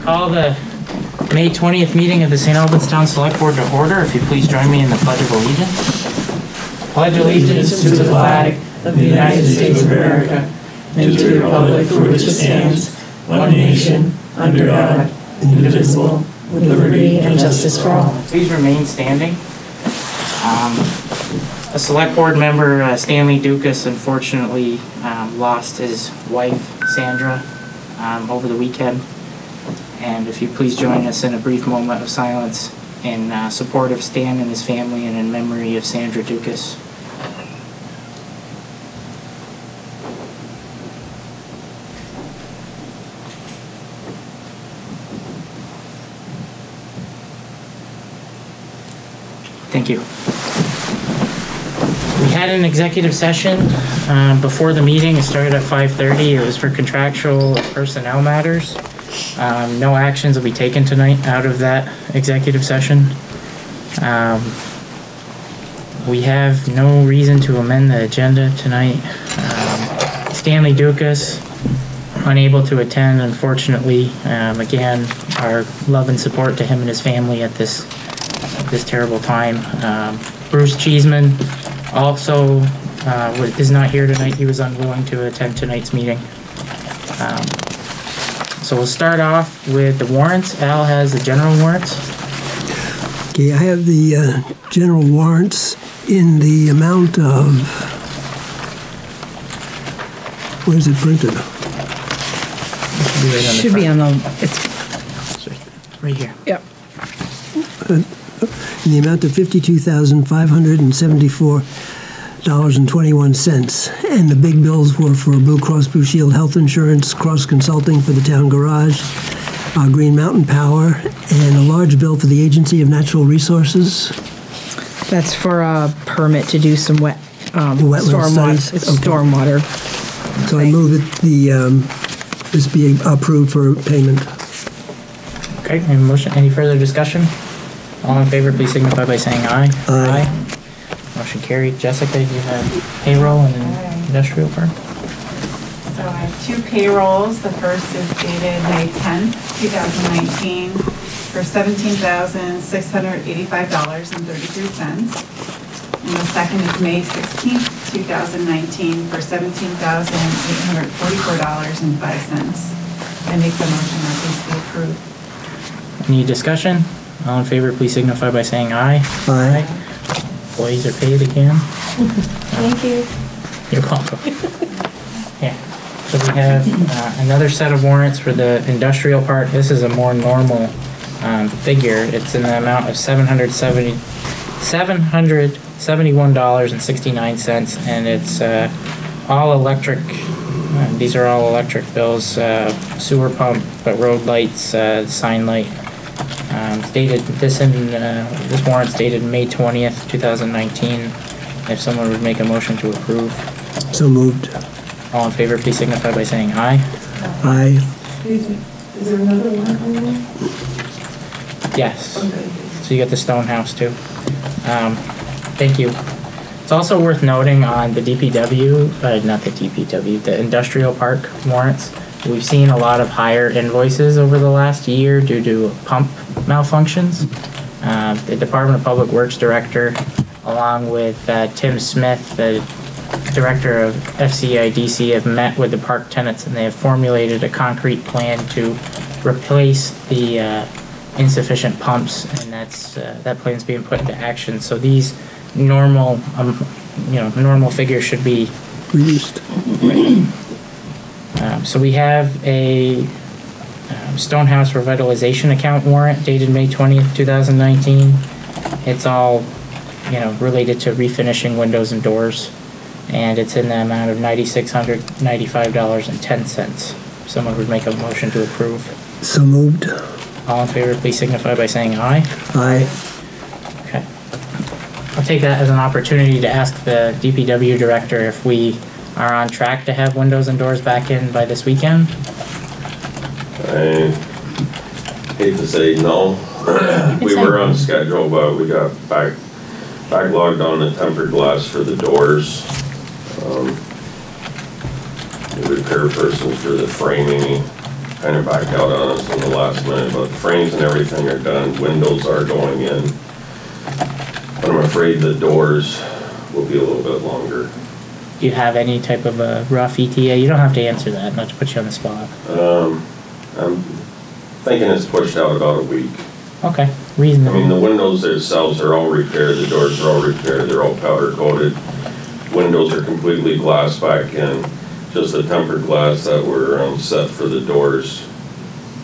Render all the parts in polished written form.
Call the May 20th meeting of the St. Albans Town Select Board to order. If you please join me in the Pledge of Allegiance. Pledge allegiance to the flag of the United States of America and to the republic for which it stands, one nation, under God, indivisible, with liberty and justice for all. Please remain standing. A Select Board member, Stanley Dukas, unfortunately lost his wife, Sandra, over the weekend. And if you please join us in a brief moment of silence in support of Stan and his family and in memory of Sandra Dukas. Thank you. We had an executive session before the meeting. It started at 5:30. It was for contractual personnel matters. No actions will be taken tonight out of that executive session. We have no reason to amend the agenda tonight. Stanley Dukas, unable to attend, unfortunately. Again, our love and support to him and his family at this terrible time. Bruce Cheeseman also is not here tonight. He was unwilling to attend tonight's meeting. So we'll start off with the warrants. Al has the general warrants. Okay, I have the general warrants in the amount of, where is it printed? It should be right on the front. It's right here. Yep. In the amount of $52,574.21, and the big bills were for Blue Cross Blue Shield health insurance, cross consulting for the town garage, Green Mountain Power, and a large bill for the Agency of Natural Resources. That's for a permit to do some wetland studies. It's stormwater. So I move that this be approved for payment. Okay, any motion? Any further discussion? All in favor, please signify by saying aye. Aye. Motion carried. Jessica, you have payroll and industrial park? So I have two payrolls. The first is dated May 10th, 2019 for $17,685.33. And the second is May 16th, 2019 for $17,844.05. I make the motion that these be approved. Any discussion? All in favor, please signify by saying aye. Aye. Employees are paid again. Thank you. You're welcome. Yeah. So we have another set of warrants for the industrial park. This is a more normal figure. It's in the amount of $771.69, and it's all electric. These are all electric bills. Sewer pump, but road lights, sign light. This warrant's dated May 20th, 2019. If someone would make a motion to approve. So moved. All in favor, please signify by saying aye. Aye. Excuse me, is there another one on there? Yes. Okay. So you got the stone house too. Thank you. It's also worth noting on the DPW, the industrial park warrants. We've seen a lot of higher invoices over the last year due to pump malfunctions. The Department of Public Works Director, along with Tim Smith, the Director of FCIDC, have met with the park tenants, and they have formulated a concrete plan to replace the insufficient pumps, and that plan's being put into action. So these normal figures should be Reduced. So we have a Stonehouse Revitalization account warrant dated May 20th, 2019. It's all, related to refinishing windows and doors, and it's in the amount of $9,695.10. Someone would make a motion to approve. So moved. All in favor, please signify by saying aye. Aye. Okay. I'll take that as an opportunity to ask the DPW director if we are on track to have windows and doors back in by this weekend. I hate to say no. We were on schedule, but we got backlogged on the tempered glass for the doors. The repair person for the framing kind of backed out on us in the last minute, but the frames and everything are done, windows are going in. But I'm afraid the doors will be a little bit longer. Do you have any type of a rough ETA? You don't have to answer that, not to put you on the spot. I'm thinking it's pushed out about a week. Okay, I reasonable. mean, the windows themselves are all repaired, the doors are all repaired, they're all powder coated. Windows are completely glassed back in. Just the tempered glass that were set for the doors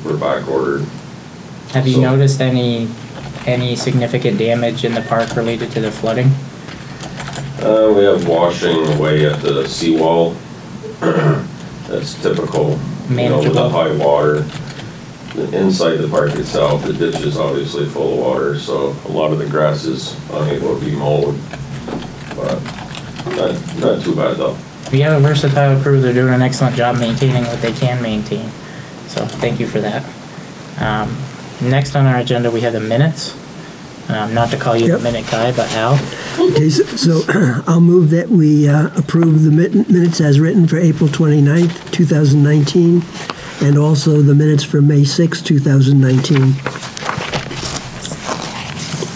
were back ordered. Have you noticed any significant damage in the park related to the flooding? We have washing away at the seawall. That's typical, you know, with the high water. Inside the park itself, the ditch is obviously full of water, so a lot of the grass is unable to be mowed. But not too bad though. We have a versatile crew. They're doing an excellent job maintaining what they can maintain. So thank you for that. Next on our agenda, we have the minutes. Not to call you the minute guy, but Al. Okay, so I'll move that we approve the minutes as written for April 29th, 2019, and also the minutes for May 6th, 2019.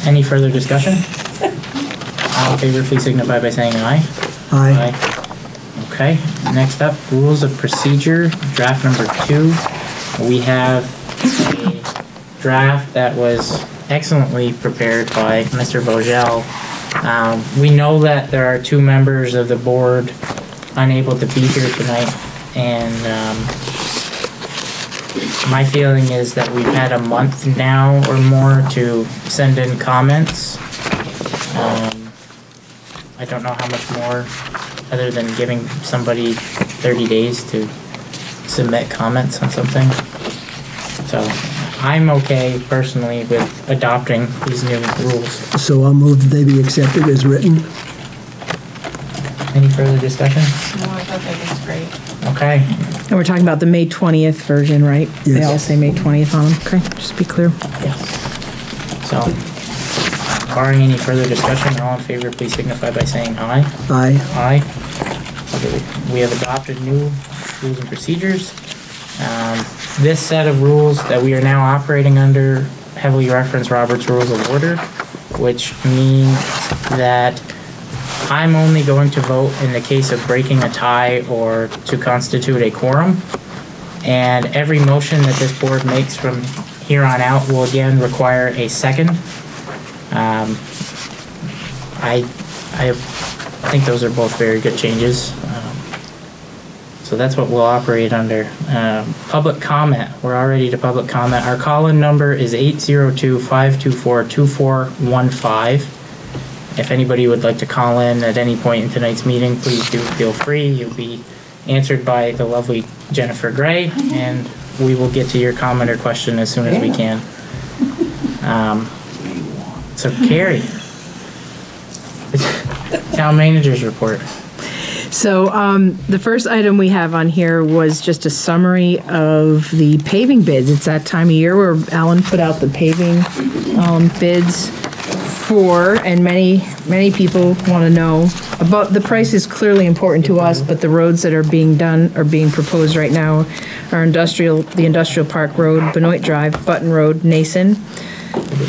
Any further discussion? All in favor, please signify by saying aye. Aye. Okay, next up, rules of procedure, draft number 2. We have a draft that was excellently prepared by Mr. Vogel. We know that there are 2 members of the board unable to be here tonight, and my feeling is that we've had a month now or more to send in comments. I don't know how much more, other than giving somebody 30 days to submit comments on something. So I'm okay personally with adopting these new rules. So I'll move that they be accepted as written. Any further discussion? No, I thought that was great. Okay. And we're talking about the May 20th version, right? Yes. They all say May 20th on them. Okay, just be clear. Yes. So, barring any further discussion, all in favor, please signify by saying aye. Aye. Aye. Okay, we have adopted new rules and procedures. This set of rules that we are now operating under heavily reference Robert's Rules of Order, which means that I'm only going to vote in the case of breaking a tie or to constitute a quorum. And every motion that this board makes from here on out will again require a second. I think those are both very good changes. So that's what we'll operate under. Public comment. We're already to public comment. Our call-in number is 802-524-2415. If anybody would like to call in at any point in tonight's meeting, please do feel free. You'll be answered by the lovely Jennifer Gray, and we will get to your comment or question as soon as we can. So Carrie, town manager's report. So the first item we have on here was just a summary of the paving bids. It's that time of year where Alan put out the paving bids for, and many people want to know about. The price is clearly important to us, but the roads that are being done or being proposed right now are the Industrial Park Road, Benoit Drive, Button Road, Nason,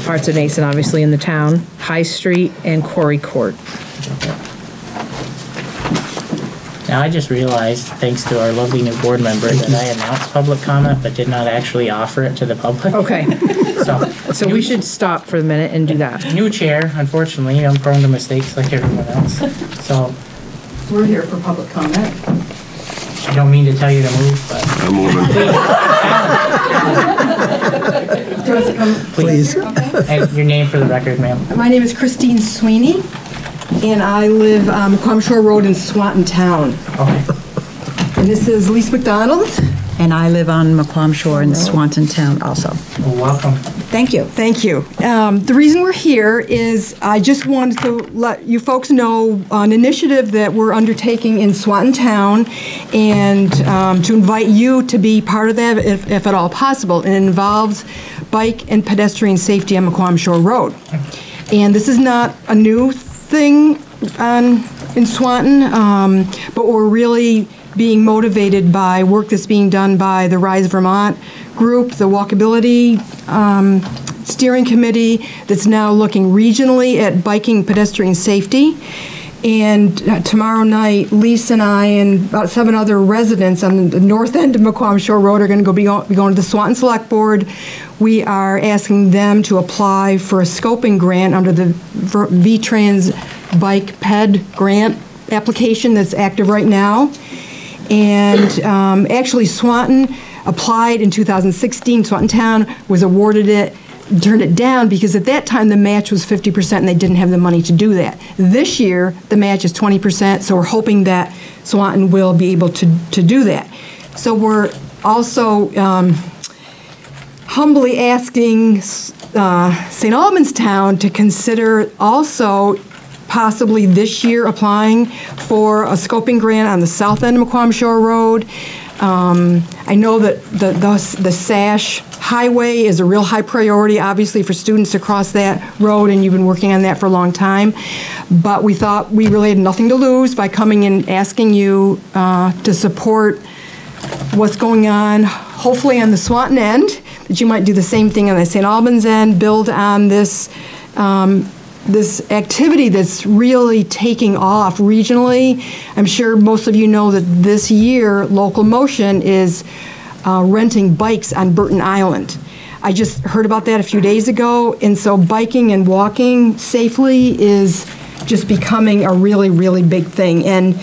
parts of Nason obviously in the town, High Street, and Quarry Court. Now, I just realized, thanks to our lovely new board member, that I announced public comment but did not actually offer it to the public. Okay, so new, we should stop for a minute and do that. New chair, unfortunately, I'm prone to mistakes like everyone else. So We're here for public comment. I don't mean to tell you to move, but I'm moving. Do you want us to come? please. And your name for the record, ma'am. My name is Christine Sweeney, and I live on Macomb Shore Road in Swanton Town. Okay. And this is Lise McDonald. And I live on Macomb Shore in Swanton Town also. Well, welcome. Thank you. Thank you. The reason we're here is I just wanted to let you folks know an initiative that we're undertaking in Swanton Town, and to invite you to be part of that if at all possible. And it involves bike and pedestrian safety on Macomb Shore Road. And this is not a new thing in Swanton, but we're really being motivated by work that's being done by the Rise Vermont group, the Walkability Steering Committee, that's now looking regionally at biking pedestrian safety. And tomorrow night, Lisa and I and about 7 other residents on the north end of Macquam Shore Road are going to be going to the Swanton Selectboard. We are asking them to apply for a scoping grant under the VTrans Bike PED grant application that's active right now. And actually, Swanton applied in 2016. Swanton Town was awarded it, turned it down because at that time the match was 50% and they didn't have the money to do that. This year the match is 20%, so we're hoping that Swanton will be able to do that. So we're also humbly asking St. Albans Town to consider also possibly this year applying for a scoping grant on the south end of Macquam Shore Road. I know that the Sash Highway is a real high priority, obviously, for students to cross that road, and you've been working on that for a long time. But we thought we really had nothing to lose by coming and asking you to support what's going on, hopefully on the Swanton end, that you might do the same thing on the St. Albans end, build on this this activity that's really taking off regionally. I'm sure most of you know that this year Local Motion is renting bikes on Burton Island. I just heard about that a few days ago, and so biking and walking safely is just becoming a really, really big thing. And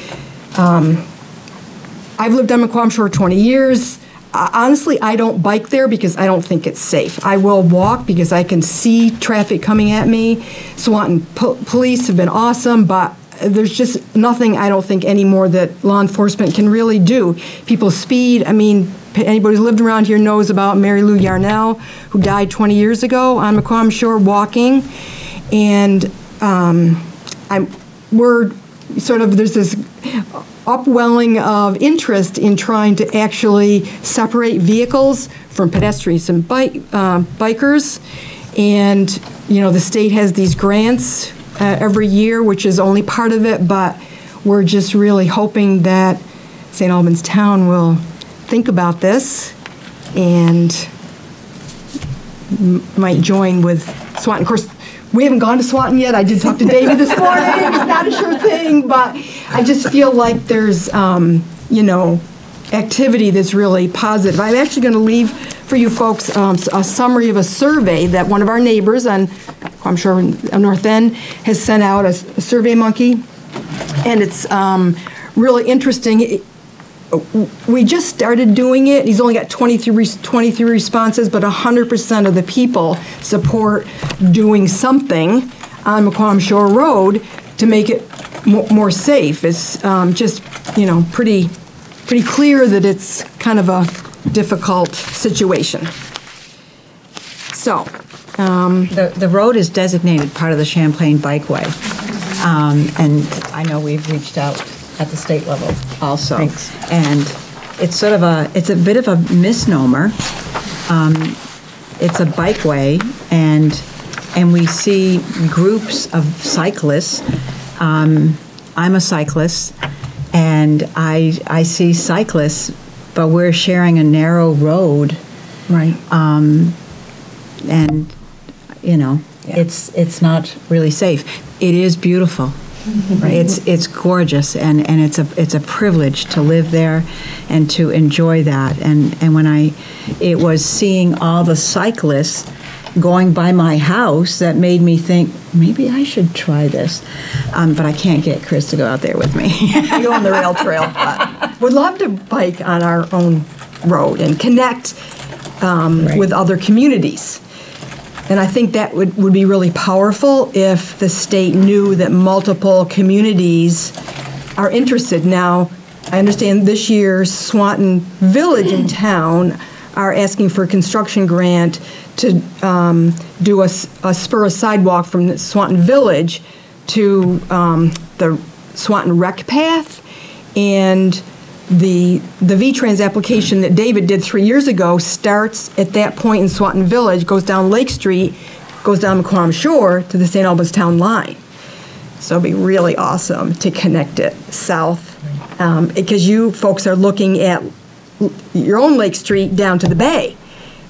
I've lived on Macquam Shore 20 years. Honestly, I don't bike there because I don't think it's safe. I will walk because I can see traffic coming at me. Swanton police have been awesome, but there's just nothing, I don't think, anymore that law enforcement can really do. People speed. I mean, anybody who's lived around here knows about Mary Lou Yarnell, who died 20 years ago on Macquam Shore walking. And there's this upwelling of interest in trying to actually separate vehicles from pedestrians and bikers. And, the state has these grants every year, which is only part of it, but we're just really hoping that St. Albans Town will think about this and might join with Swanton. Of course, we haven't gone to Swanton yet. I did talk to David this morning. It's not a sure thing, but I just feel like there's, activity that's really positive. I'm actually going to leave for you folks a summary of a survey that one of our neighbors on, I'm sure, North End has sent out, a Survey Monkey, and it's really interesting. We just started doing it. He's only got 23 responses, but 100% of the people support doing something on Macquam Shore Road to make it more safe. It's just, pretty clear that it's kind of a difficult situation. So. The road is designated part of the Champlain Bikeway. And I know we've reached out at the state level also. Thanks. And it's it's a bit of a misnomer. It's a bikeway, and we see groups of cyclists. I'm a cyclist, and I see cyclists, but we're sharing a narrow road. Right. And, it's not really safe. It is beautiful. Right. It's gorgeous, and it's a privilege to live there and to enjoy that. And when it was seeing all the cyclists going by my house that made me think maybe I should try this, but I can't get Chris to go out there with me. We go on the rail trail, but would love to bike on our own road and connect with other communities. And I think that would be really powerful if the state knew that multiple communities are interested. Now, I understand this year Swanton Village in town are asking for a construction grant to do a spur of sidewalk from the Swanton Village to the Swanton Rec Path. And the VTrans application that David did 3 years ago starts at that point in Swanton Village, goes down Lake Street, goes down Macquam Shore to the St. Albans Town line. So it'd be really awesome to connect it south because you folks are looking at your own Lake Street down to the bay.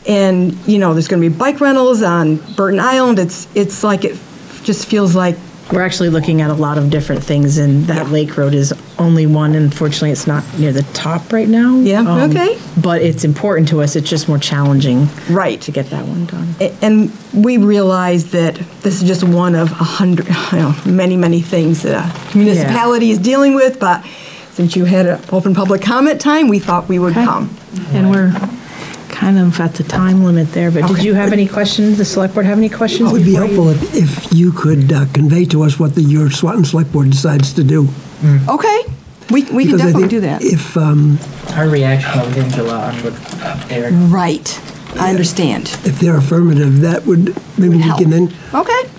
And, there's going to be bike rentals on Burton Island. It's like, it just feels like. We're actually looking at a lot of different things, and that Lake Road is only one. Unfortunately, it's not near the top right now. Yeah, okay. But it's important to us. It's just more challenging, right, to get that one done. And we realize that this is just one of 100, many, many things that a municipality is dealing with. But since you had an open public comment time, we thought we would come. And we're kind of at the time limit there, but did you have any questions? The select board have any questions? It would be helpful if you could convey to us what your Swanton Select Board decides to do. Okay, we can definitely do that. If our reaction will hinge a lot on what they're. Right, I understand. If they're affirmative, that would maybe we can then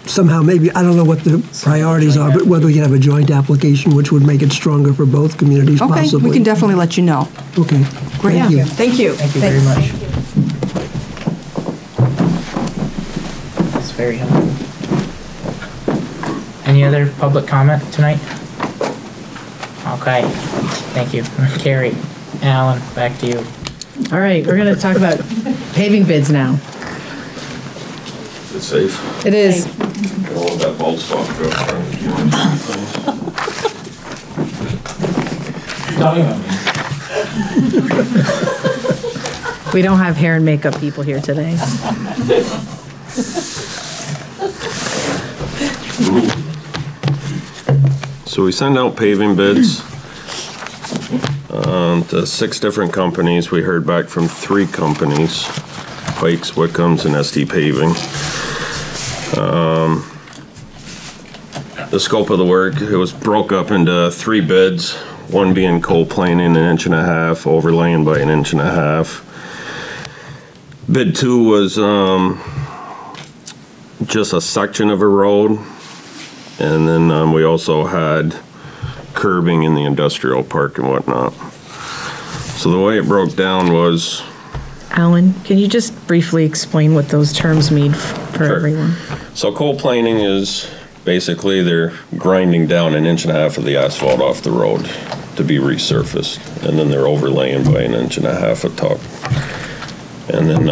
somehow maybe I don't know what the priorities are, but whether we can have a joint application, which would make it stronger for both communities. Possibly. We can definitely let you know. Okay, great. Thank you. Thank you. Thank you very much. That's very helpful. Any other public comment tonight? Okay, thank you. Carrie, Alan, back to you. All right, we're going to talk about paving bids now. Is it safe? It is. Don't let that bald spot go. We don't have hair and makeup people here today. So we send out paving bids to 6 different companies. We heard back from 3 companies, Pikes, Wickham's, and SD Paving. The scope of the work, it was broke up into 3 bids, one being cold planing 1.5 inches, overlaying by 1.5 inches. Bid 2 was just a section of a road, and then we also had curbing in the industrial park and whatnot. So the way it broke down was... Alan, can you just briefly explain what those terms mean for everyone? So cold planing is basically they're grinding down 1.5 inches of the asphalt off the road to be resurfaced, and then they're overlaying by 1.5 inches of top. And then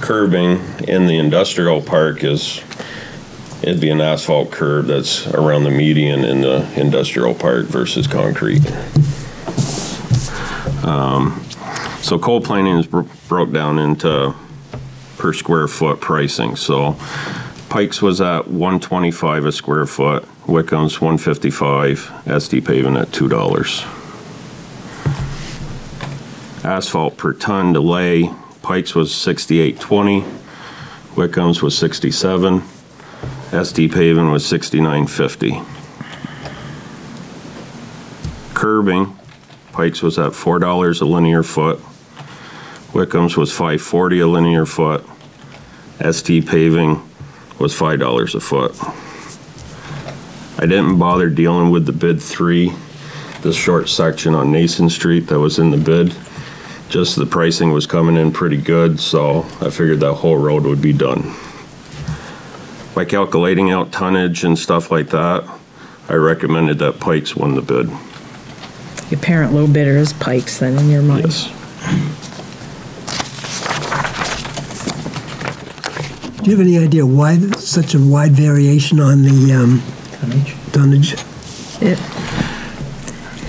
curbing in the industrial park it'd be an asphalt curb that's around the median in the industrial park versus concrete. So cold planing is broke down into per square foot pricing. So Pikes was at $125 a square foot, Wickham's $155, SD Paving at $2. Asphalt per ton to lay, Pikes was $68.20, Wickham's was $67, SD Paving was $69.50. Curbing, Pikes was at $4 a linear foot, Wickham's was $5.40 a linear foot, SD Paving was $5 a foot. I didn't bother dealing with the bid 3, this short section on Nason Street that was in the bid. Just the pricing was coming in pretty good, so I figured that whole road would be done. By calculating out tonnage and stuff like that, I recommended that Pikes won the bid. Your parent low bidder is Pikes then in your mind? Yes. Do you have any idea why such a wide variation on the tonnage?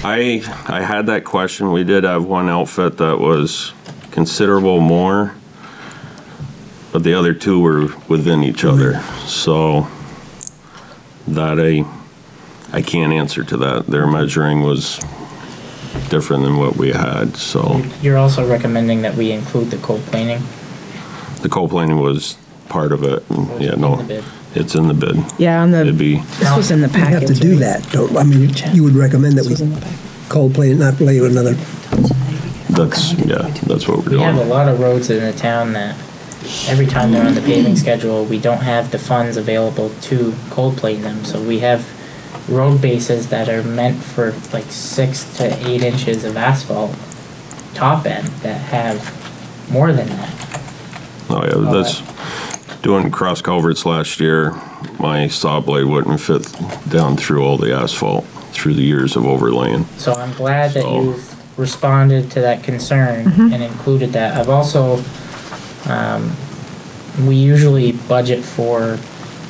I had that question. We did have one outfit that was considerable more, but the other 2 were within each other. So that I can't answer to that. Their measuring was different than what we had. So you're also recommending that we include the cold planing? The cold planing was part of it. Yeah, no, it's in the bid. Yeah, this was in the package. You have to do that. Don't, I mean, you would recommend that we cold plane it, not play with another. That's what we're doing. We have a lot of roads in the town that every time they're on the paving schedule, we don't have the funds available to cold plate them. So we have road bases that are meant for like 6 to 8 inches of asphalt top end that have more than that. Oh yeah, that's doing cross culverts last year. My saw blade wouldn't fit down through all the asphalt. through the years of overlaying. So I'm glad that So- you've responded to that concern and included that. I've also, we usually budget for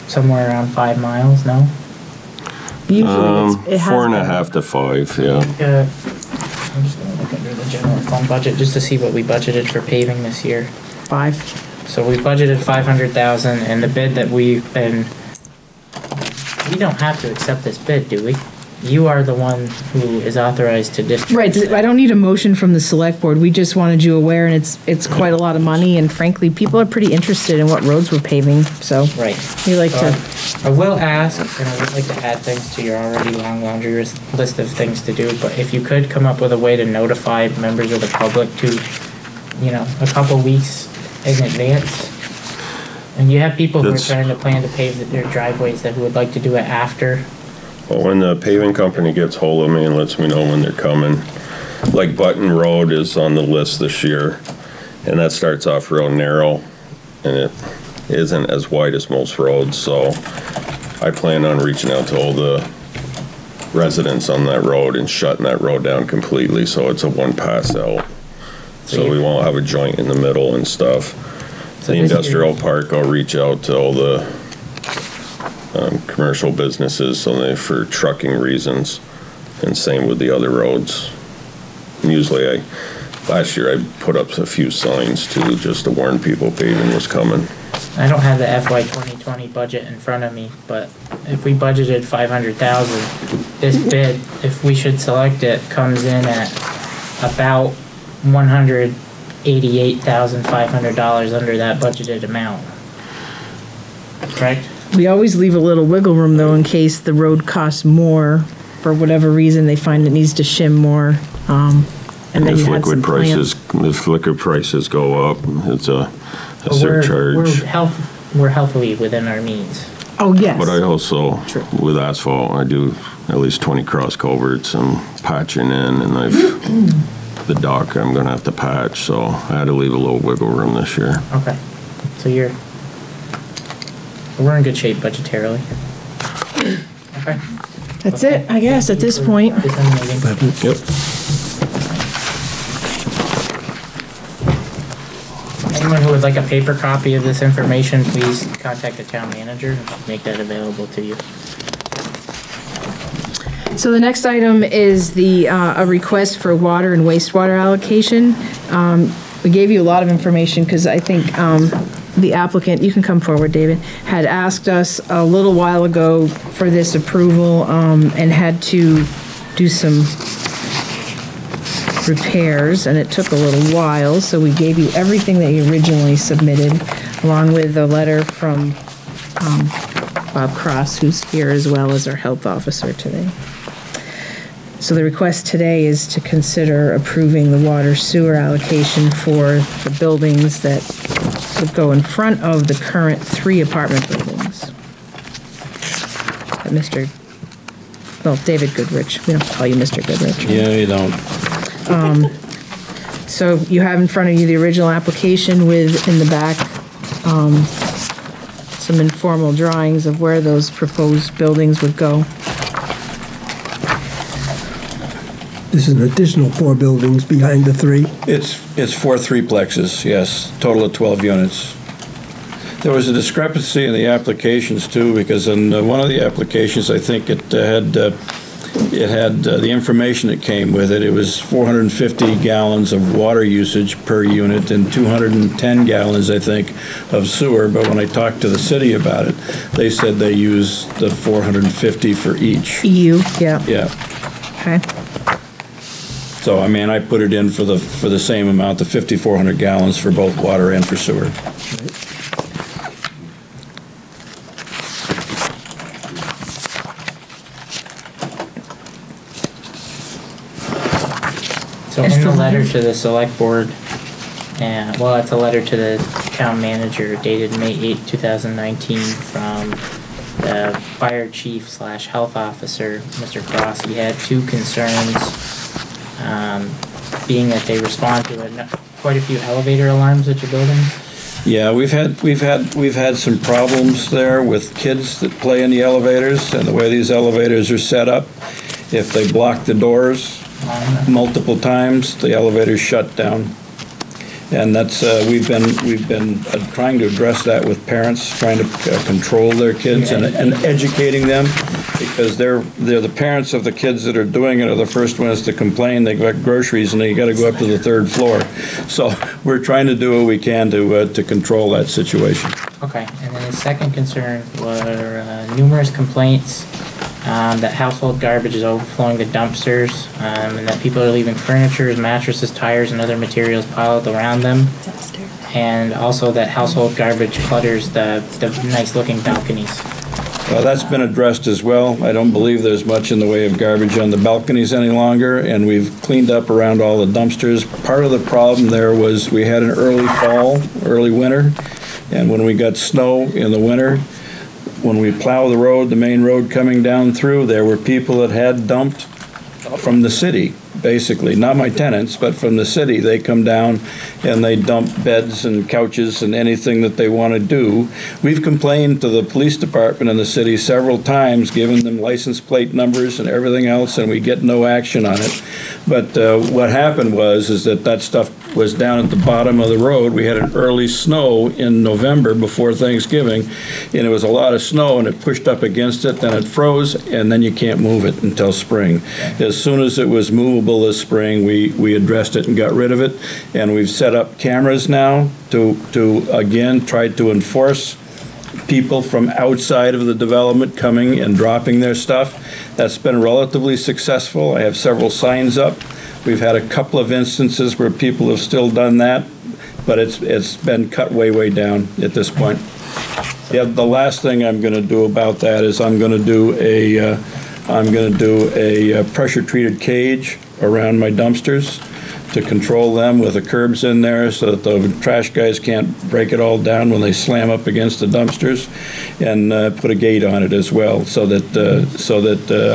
somewhere around 5 miles, no? Usually it has 4.5 to 5, yeah. I'm just gonna look under the general fund budget just to see what we budgeted for paving this year. 5. So we budgeted 500,000 and the bid that we don't have to accept this bid, do we? You are the one who is authorized to discharge. Right, I don't need a motion from the select board, we just wanted you aware, and it's quite a lot of money, and frankly, people are pretty interested in what roads we're paving, so. Right. We like So to, I will ask, and I would like to add things to your already long laundry list of things to do, but if you could come up with a way to notify members of the public to, a couple weeks in advance. And you have people who are trying to plan to pave their driveways who would like to do it after. Well, when the paving company gets hold of me and lets me know when they're coming, like Burton Road is on the list this year, and that starts off real narrow, and it isn't as wide as most roads, so I plan on reaching out to all the residents on that road and shutting that road down completely, so it's a one pass out. So we won't have a joint in the middle and stuff. So The this industrial year- park, I'll reach out to all the commercial businesses for trucking reasons, and same with the other roads. And usually last year I put up a few signs too, just to warn people paving was coming. I don't have the FY 2020 budget in front of me, but if we budgeted 500,000, this bid, if we should select it, comes in at about $188,500 under that budgeted amount. Correct? we always leave a little wiggle room though in case the road costs more, for whatever reason, they find it needs to shim more. And then If you had some plans. if liquid prices go up, it's a But surcharge. we're healthily within our means. Oh, yes. But I also, True. with asphalt, I do at least 20 cross culverts and patching in, and the dock I'm gonna have to patch, so I had to leave a little wiggle room this year. Okay. So we're in good shape budgetarily. Okay. That's it, I guess, at this point. Disseminating. Yep. Anyone who would like a paper copy of this information, please contact the town manager and make that available to you. So the next item is a request for water and wastewater allocation. We gave you a lot of information because I think the applicant, you can come forward, David, had asked us a little while ago for this approval and had to do some repairs, and it took a little while, so we gave you everything that you originally submitted, along with a letter from Bob Cross, who's here as well as our health officer today. So the request today is to consider approving the water sewer allocation for the buildings that would go in front of the current 3 apartment buildings. David Goodrich. We don't call you Mr. Goodrich. Yeah, you don't. So you have in front of you the original application with, in the back, some informal drawings of where those proposed buildings would go. This is an additional 4 buildings behind the 3. It's 4 threeplexes, yes, total of 12 units. There was a discrepancy in the applications too, because in one of the applications, I think it had the information that came with it. It was 450 gallons of water usage per unit and 210 gallons, I think, of sewer. But when I talked to the city about it, they said they use the 450 for each. EU, yeah. Yeah. Okay. So, I mean, I put it in for the same amount, the 5,400 gallons for both water and for sewer. So in the letter to the select board, it's a letter to the town manager dated May 8, 2019 from the fire chief / health officer, Mr. Cross. He had 2 concerns, being that they respond to quite a few elevator alarms at your buildings. Yeah, we've had some problems there with kids that play in the elevators and the way these elevators are set up. If they block the doors multiple times, the elevators shut down. And that's, we've been trying to address that with parents, trying to control their kids and educating them, because they're the parents of the kids that are doing it are the first ones to complain. They got groceries and they got to go up to the 3rd floor. So we're trying to do what we can to control that situation. Okay, and then the second concern were numerous complaints that household garbage is overflowing the dumpsters, and that people are leaving furniture, mattresses, tires, and other materials piled around them. And also that household garbage clutters the nice-looking balconies. Well, that's been addressed as well. I don't believe there's much in the way of garbage on the balconies any longer, and we've cleaned up around all the dumpsters. Part of the problem there was we had an early fall, early winter, and when we got snow in the winter, when we plow the road, the main road coming down through, there were people that had dumped from the city, basically. Not my tenants, but from the city. They come down and they dump beds and couches and anything that they want to do. We've complained to the police department in the city several times, giving them license plate numbers and everything else, and we get no action on it. But what happened is that stuff was down at the bottom of the road. We had an early snow in November before Thanksgiving, and it was a lot of snow, and it pushed up against it, then it froze, and then you can't move it until spring. As soon as it was movable this spring, we addressed it and got rid of it, and we've set up cameras now to again try to enforce people from outside of the development coming and dropping their stuff. That's been relatively successful. I have several signs up. We've had a couple of instances where people have still done that, but it's been cut way down at this point. Yeah, the last thing I'm going to do about that is I'm going to do a pressure-treated cage around my dumpsters to control them with the curbs in there so that the trash guys can't break it all down when they slam up against the dumpsters, and put a gate on it as well, so that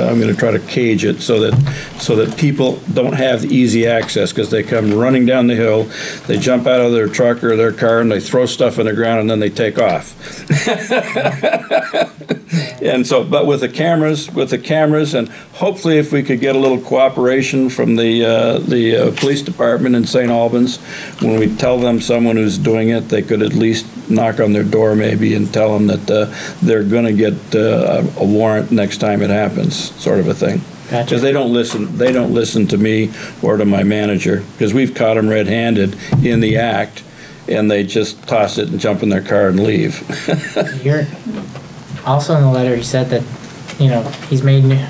I'm going to try to cage it so that people don't have easy access, because they come running down the hill, they jump out of their truck or their car and they throw stuff on the ground and then they take off. And so, but with the cameras, and hopefully if we could get a little cooperation from the police department in St. Albans, when we tell them someone who's doing it, they could at least knock on their door maybe and tell them that they're going to get a warrant next time it happens, sort of a thing. Gotcha. Because they don't listen to me or to my manager, because we've caught them red-handed in the act, and they just toss it and jump in their car and leave. Also in the letter, he said that, the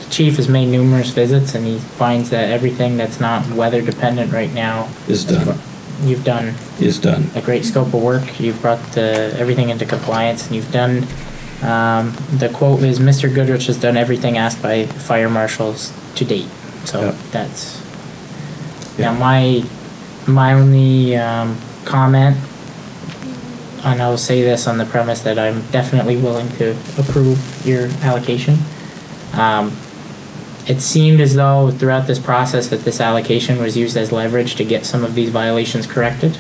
chief has made numerous visits, and he finds that everything that's not weather dependent right now is done. You've done a great scope of work. You've brought everything into compliance, and you've done. The quote is, "Mr. Goodrich has done everything asked by fire marshals to date." So yep. That's now my only comment. And I will say this on the premise that I'm definitely willing to approve your allocation. It seemed as though throughout this process that this allocation was used as leverage to get some of these violations corrected.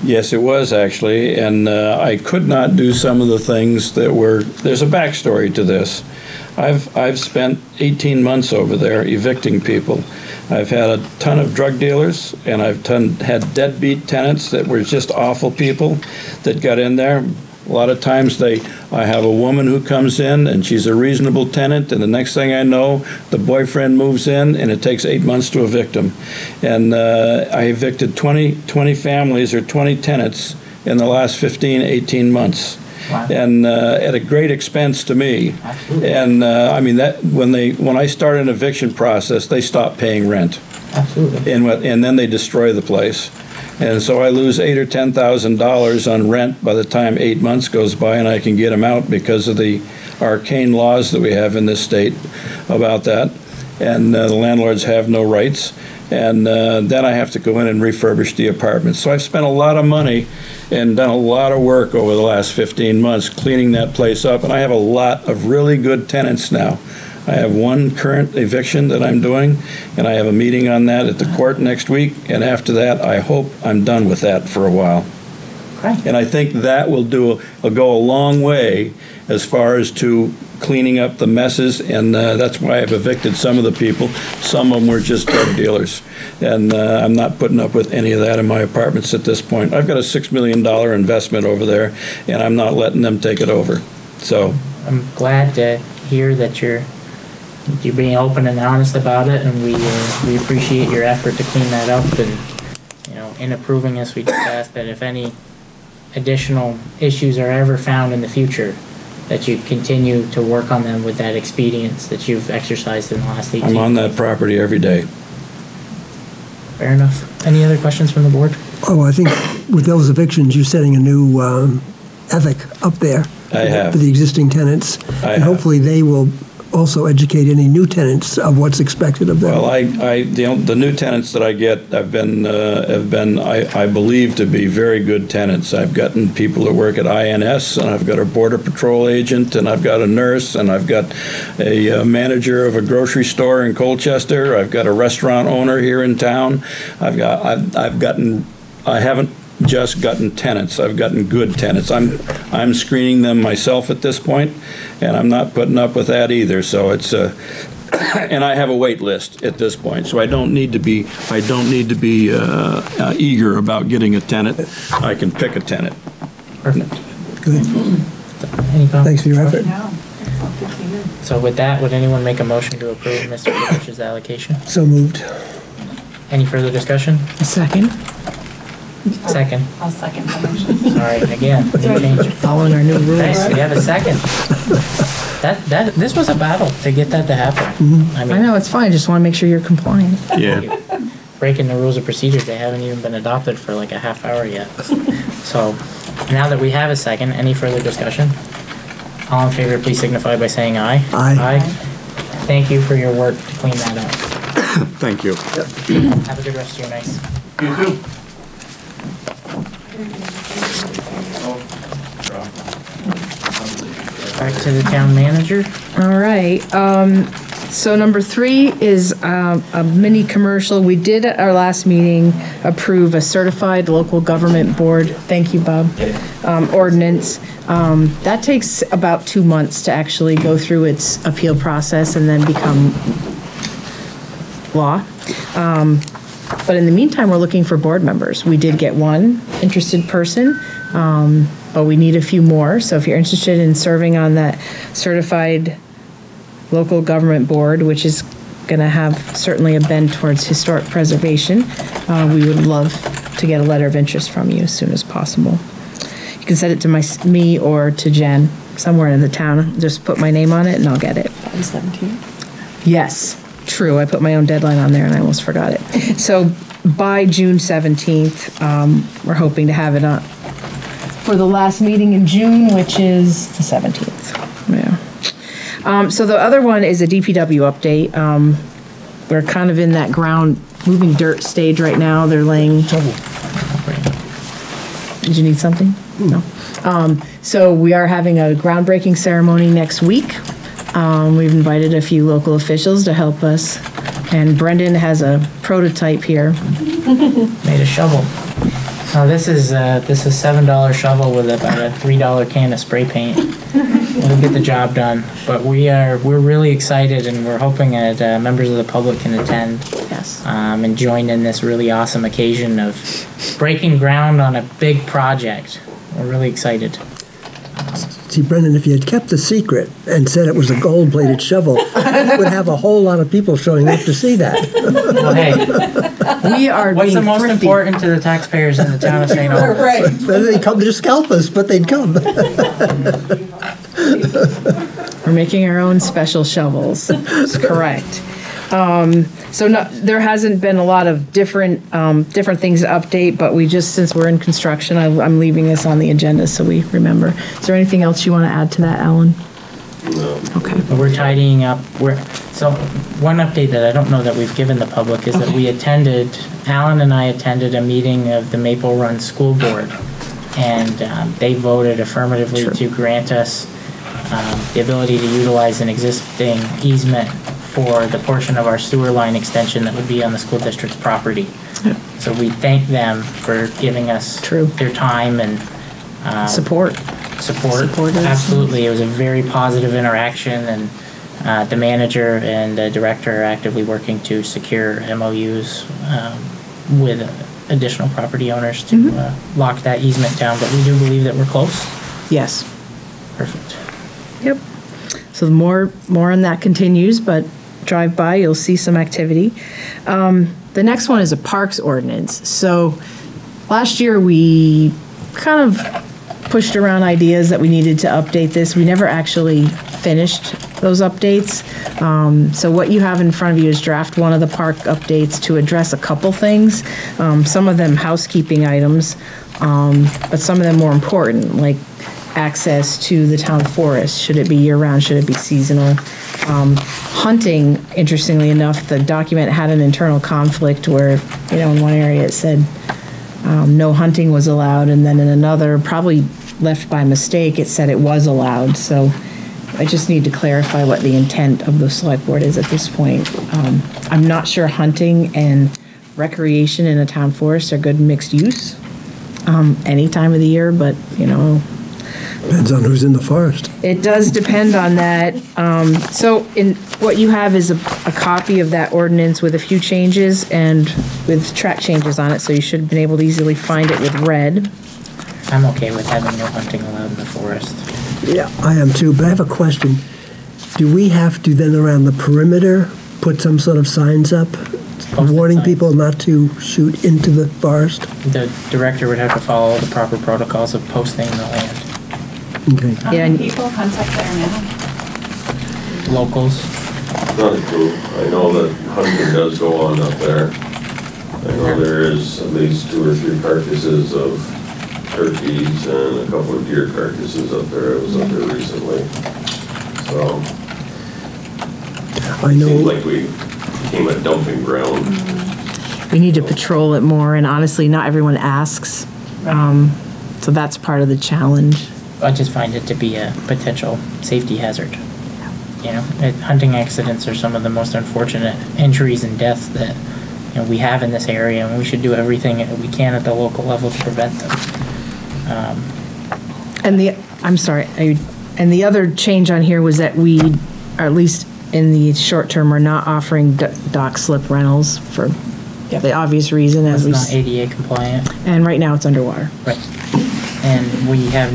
Yes, it was actually, and I could not do some of the things that were. There's a backstory to this. I've spent 18 months over there evicting people. I've had a ton of drug dealers, and I've had deadbeat tenants that were just awful people that got in there. A lot of times I have a woman who comes in and she's a reasonable tenant, and the next thing I know, the boyfriend moves in and it takes 8 months to evict him. And I evicted 20 families or 20 tenants in the last 15, 18 months. Wow. And at a great expense to me. Absolutely. And I mean, that when I start an eviction process, they stop paying rent. Absolutely. And then they destroy the place. And so I lose $8,000 or $10,000 on rent by the time 8 months goes by, and I can get them out because of the arcane laws that we have in this state about that. And the landlords have no rights. And then I have to go in and refurbish the apartments. So I've spent a lot of money and done a lot of work over the last 15 months cleaning that place up. And I have a lot of really good tenants now. I have one current eviction that I'm doing, and I have a meeting on that at the court next week. And after that, I hope I'm done with that for a while. Okay. And I think that will go a long way as far as to cleaning up the messes, and that's why I've evicted some of the people. Some of them were just drug dealers, and I'm not putting up with any of that in my apartments at this point. I've got a $6 million investment over there, and I'm not letting them take it over. So I'm glad to hear that you're being open and honest about it, and we appreciate your effort to clean that up. And in approving this, we just ask that if any additional issues are ever found in the future, that you continue to work on them with that expedience that you've exercised in the last 18 I'm on months. that property every day. Fair enough. Any other questions from the board? Oh, I think with those evictions, you're setting a new ethic up there I have. for the existing tenants. I and have. hopefully they will also educate any new tenants of what's expected of them. Well, the new tenants that I get have been I believe to be very good tenants. I've gotten people that work at INS, and I've got a border patrol agent, and I've got a nurse, and I've got a manager of a grocery store in Colchester. I've got a restaurant owner here in town. I haven't just gotten tenants. I've gotten good tenants. I'm screening them myself at this point, and I'm not putting up with that either. So it's and I have a wait list at this point, so I don't need to be eager about getting a tenant. I can pick a tenant. Perfect. Good. Any comments? Thanks for your effort. No, it's all good to hear. So with that, would anyone make a motion to approve Mr. Goodrich's allocation? So moved. Any further discussion? A second, Second. I'll second the motion. Sorry, again, new change. following our new rules. Nice, we have a second. This was a battle to get that to happen. I I mean, know, it's fine, just want to make sure you're compliant. Yeah. breaking the rules of procedure, they haven't even been adopted for like a half hour yet. So now that we have a second, any further discussion? All in favor, please signify by saying aye. Aye. Aye. Thank you for your work to clean that up. Thank you. Have a good rest of your night. You too. Back to the town manager. All right, so number 3 is a mini commercial. We did at our last meeting approve a certified local government board, thank you, Bob, ordinance. That takes about 2 months to actually go through its appeal process and then become law. But in the meantime, we're looking for board members. We did get one interested person, but we need a few more. So if you're interested in serving on that certified local government board, which is going to have certainly a bend towards historic preservation, we would love to get a letter of interest from you as soon as possible. You can send it to me or to Jen, somewhere in the town. Just put my name on it and I'll get it. 17. Yes, true. I put my own deadline on there and I almost forgot it. So by June 17th, we're hoping to have it on for the last meeting in June, which is the 17th. Yeah. So the other one is a DPW update. We're kind of in that ground moving dirt stage right now. They're laying. Did you need something? No. So we are having a groundbreaking ceremony next week. We've invited a few local officials to help us, and Brendan has a prototype here. Made a shovel. This is $7 shovel with about a $3 can of spray paint. It'll get the job done. But we're really excited, and we're hoping that members of the public can attend. Yes. And join in this really awesome occasion of breaking ground on a big project. We're really excited. See, Brendan, if you had kept the secret and said it was a gold-plated shovel, you would have a whole lot of people showing up to see that. Well, hey, We are what's the being most thrifty. important to the taxpayers in the town of St. Albans? Right. Then they'd come to scalp us, but they'd come. We're making our own special shovels. That's correct. So there hasn't been a lot of different things to update, but we just, since we're in construction, I'm leaving this on the agenda so we remember. Is there anything else you want to add to that, Alan? No. Okay. We're tidying up. So one update that I don't know that we've given the public is that Alan and I attended a meeting of the Maple Run School Board, and they voted affirmatively to grant us the ability to utilize an existing easement for the portion of our sewer line extension that would be on the school district's property. So we thank them for giving us their time and Support. Support. Absolutely. It was a very positive interaction, and the manager and the director are actively working to secure MOUs with additional property owners to lock that easement down. But we do believe that we're close. Yes. Perfect. Yep. So more on that continues, but drive by, you'll see some activity. The next one is a parks ordinance. So last year we kind of pushed around ideas that we needed to update this. We never actually finished those updates. So what you have in front of you is draft one of the park updates to address a couple things. Some of them housekeeping items, but some of them more important, like access to the town forest. Should it be year-round? Should it be seasonal? Hunting, interestingly enough, the document had an internal conflict where, in one area it said no hunting was allowed, and then in another, probably left by mistake, it said it was allowed. So I just need to clarify what the intent of the select board is at this point. I'm not sure hunting and recreation in a town forest are good mixed use any time of the year, but, Depends on who's in the forest. it does depend on that. So in what you have is a copy of that ordinance with a few changes and with track changes on it, so you should have been able to easily find it with red. I'm okay with having no hunting allowed in the forest. Yeah, I am too, but I have a question. Do we have to then around the perimeter put some sort of signs up warning signs. people not to shoot into the forest? The director would have to follow the proper protocols of posting the land. Okay. How Yeah, many people hunt up there now? Locals. Not a group. I know that hunting does go on up there. I know there is at least 2 or 3 carcasses of turkeys and a couple of deer carcasses up there. I was up there recently. So, I know. seems like we became a dumping ground. We need to patrol it more, and honestly, not everyone asks. So that's part of the challenge. I just find it to be a potential safety hazard. Hunting accidents are some of the most unfortunate injuries and deaths that we have in this area, and we should do everything we can at the local level to prevent them. And the other change on here was that we, or at least in the short term, are not offering dock slip rentals for the obvious reason, It's as we not ADA compliant. and right now it's underwater. Right. And we have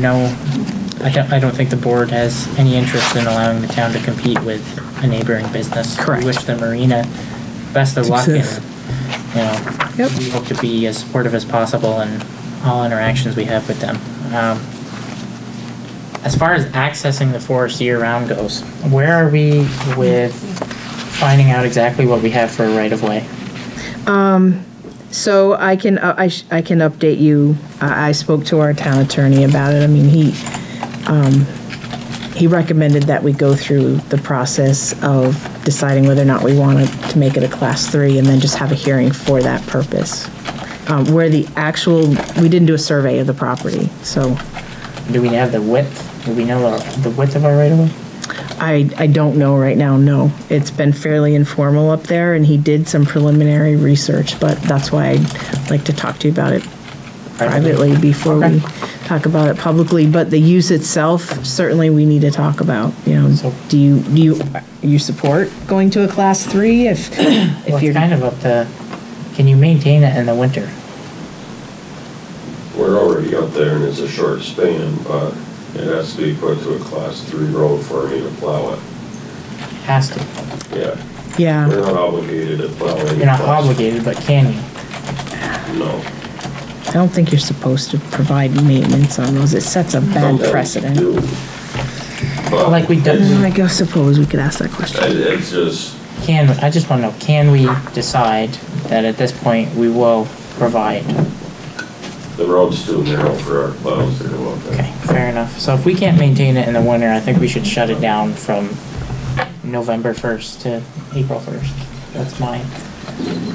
I don't think the board has any interest in allowing the town to compete with a neighboring business. Correct. We wish the marina best of luck, and Success. we hope to be as supportive as possible in all interactions we have with them. As far as accessing the forest year-round goes, where are we with finding out exactly what we have for a right-of-way? So I can update you. I spoke to our town attorney about it. I mean, he recommended that we go through the process of deciding whether or not we wanted to make it a Class 3 and then just have a hearing for that purpose. Where we didn't do a survey of the property, so. Do we have the width? Do we know the width of our right-of-way? I don't know right now, no. It's been fairly informal up there, and he did some preliminary research, but that's why I'd like to talk to you about it privately before we talk about it publicly. But the use itself, certainly we need to talk about. Do you support going to a Class 3 if Well, you're it's kind of up to, can you maintain it in the winter? We're already up there and it's a short span, but it has to be put to a Class 3 road for me to plow it. Has to. Yeah. Yeah. We're not obligated to plow any. You're not Class- obligated, but can you? No. I don't think you're supposed to provide maintenance on those. It sets a bad Sometimes precedent. you do. But Like we did. I suppose we could ask that question. it's just, I just want to know, can we decide that at this point we will provide? the road's too narrow for our plows to go up there. Okay, fair enough. So if we can't maintain it in the winter, I think we should shut it down from November 1st to April 1st. That's mine.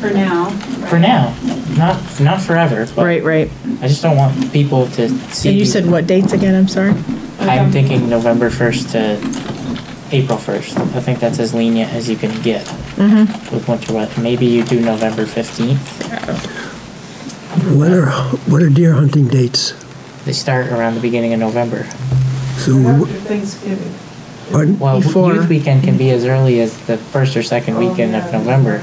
For now. For now, not forever, but Right. I just don't want people to see. And you said what dates again? I'm sorry. I'm thinking November 1st to April 1st. I think that's as lenient as you can get with winter weather. Maybe you do November 15th. What are deer hunting dates? They start around the beginning of November. So, Thanksgiving. pardon? Well, Before. youth weekend can be as early as the first or second weekend of November.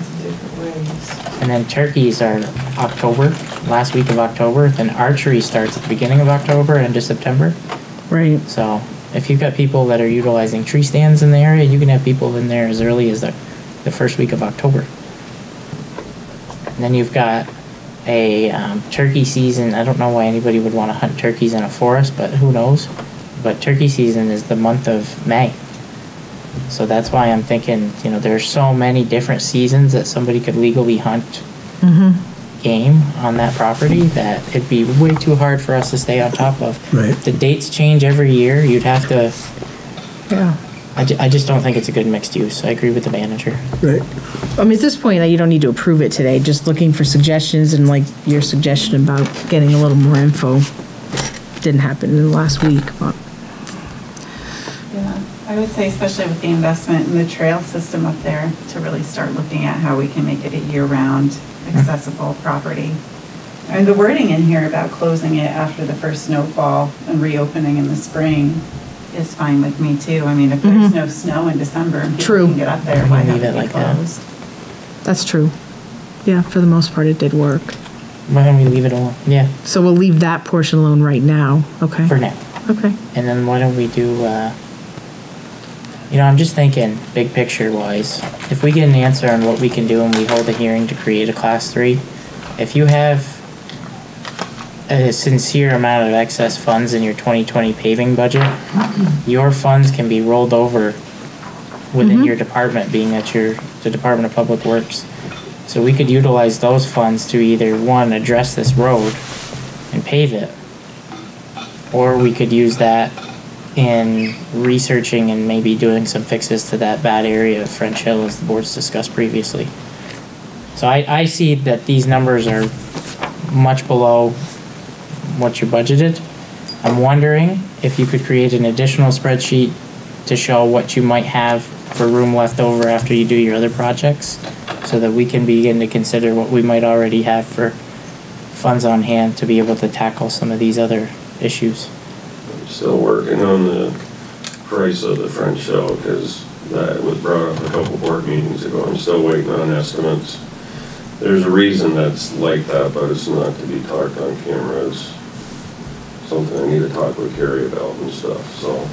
And then turkeys are October, last week of October. Then archery starts at the beginning of October, end of September. Right. So if you've got people that are utilizing tree stands in the area, you can have people in there as early as the first week of October. And then you've got a turkey season. I don't know why anybody would want to hunt turkeys in a forest, but who knows? But turkey season is the month of May. So that's why I'm thinking, there's so many different seasons that somebody could legally hunt game on that property that it'd be way too hard for us to stay on top of. Right. The dates change every year. You'd have to... Yeah. I just don't think it's a good mixed use. I agree with the manager. Right. I mean, at this point, you don't need to approve it today, just looking for suggestions, and like your suggestion about getting a little more info didn't happen in the last week, but. Yeah, I would say especially with the investment in the trail system up there, to really start looking at how we can make it a year-round accessible property. And the wording in here about closing it after the first snowfall and reopening in the spring is fine with me too. I mean, if there's no snow in December and people True. can get up there, why Leave have it it be like that. closed? That's true. Yeah, for the most part, it did work. Why don't we leave it alone? Yeah, So we'll leave that portion alone right now, okay? for now. Okay. And then why don't we do, I'm just thinking, big picture wise, if we get an answer on what we can do and we hold a hearing to create a class 3, if you have a sincere amount of excess funds in your 2020 paving budget, your funds can be rolled over within your department, being that you're the Department of Public Works. So we could utilize those funds to either, one, address this road and pave it, or we could use that in researching and maybe doing some fixes to that bad area of French Hill, as the board's discussed previously. So I see that these numbers are much below what you budgeted. I'm wondering if you could create an additional spreadsheet to show what you might have for room left over after you do your other projects, so that we can begin to consider what we might already have for funds on hand to be able to tackle some of these other issues. I'm still working on the price of the French shell, because that was brought up a couple board meetings ago. I'm still waiting on estimates. There's a reason that's like that, but it's not to be talked on camera. It's something I need to talk with Carrie about and stuff, so.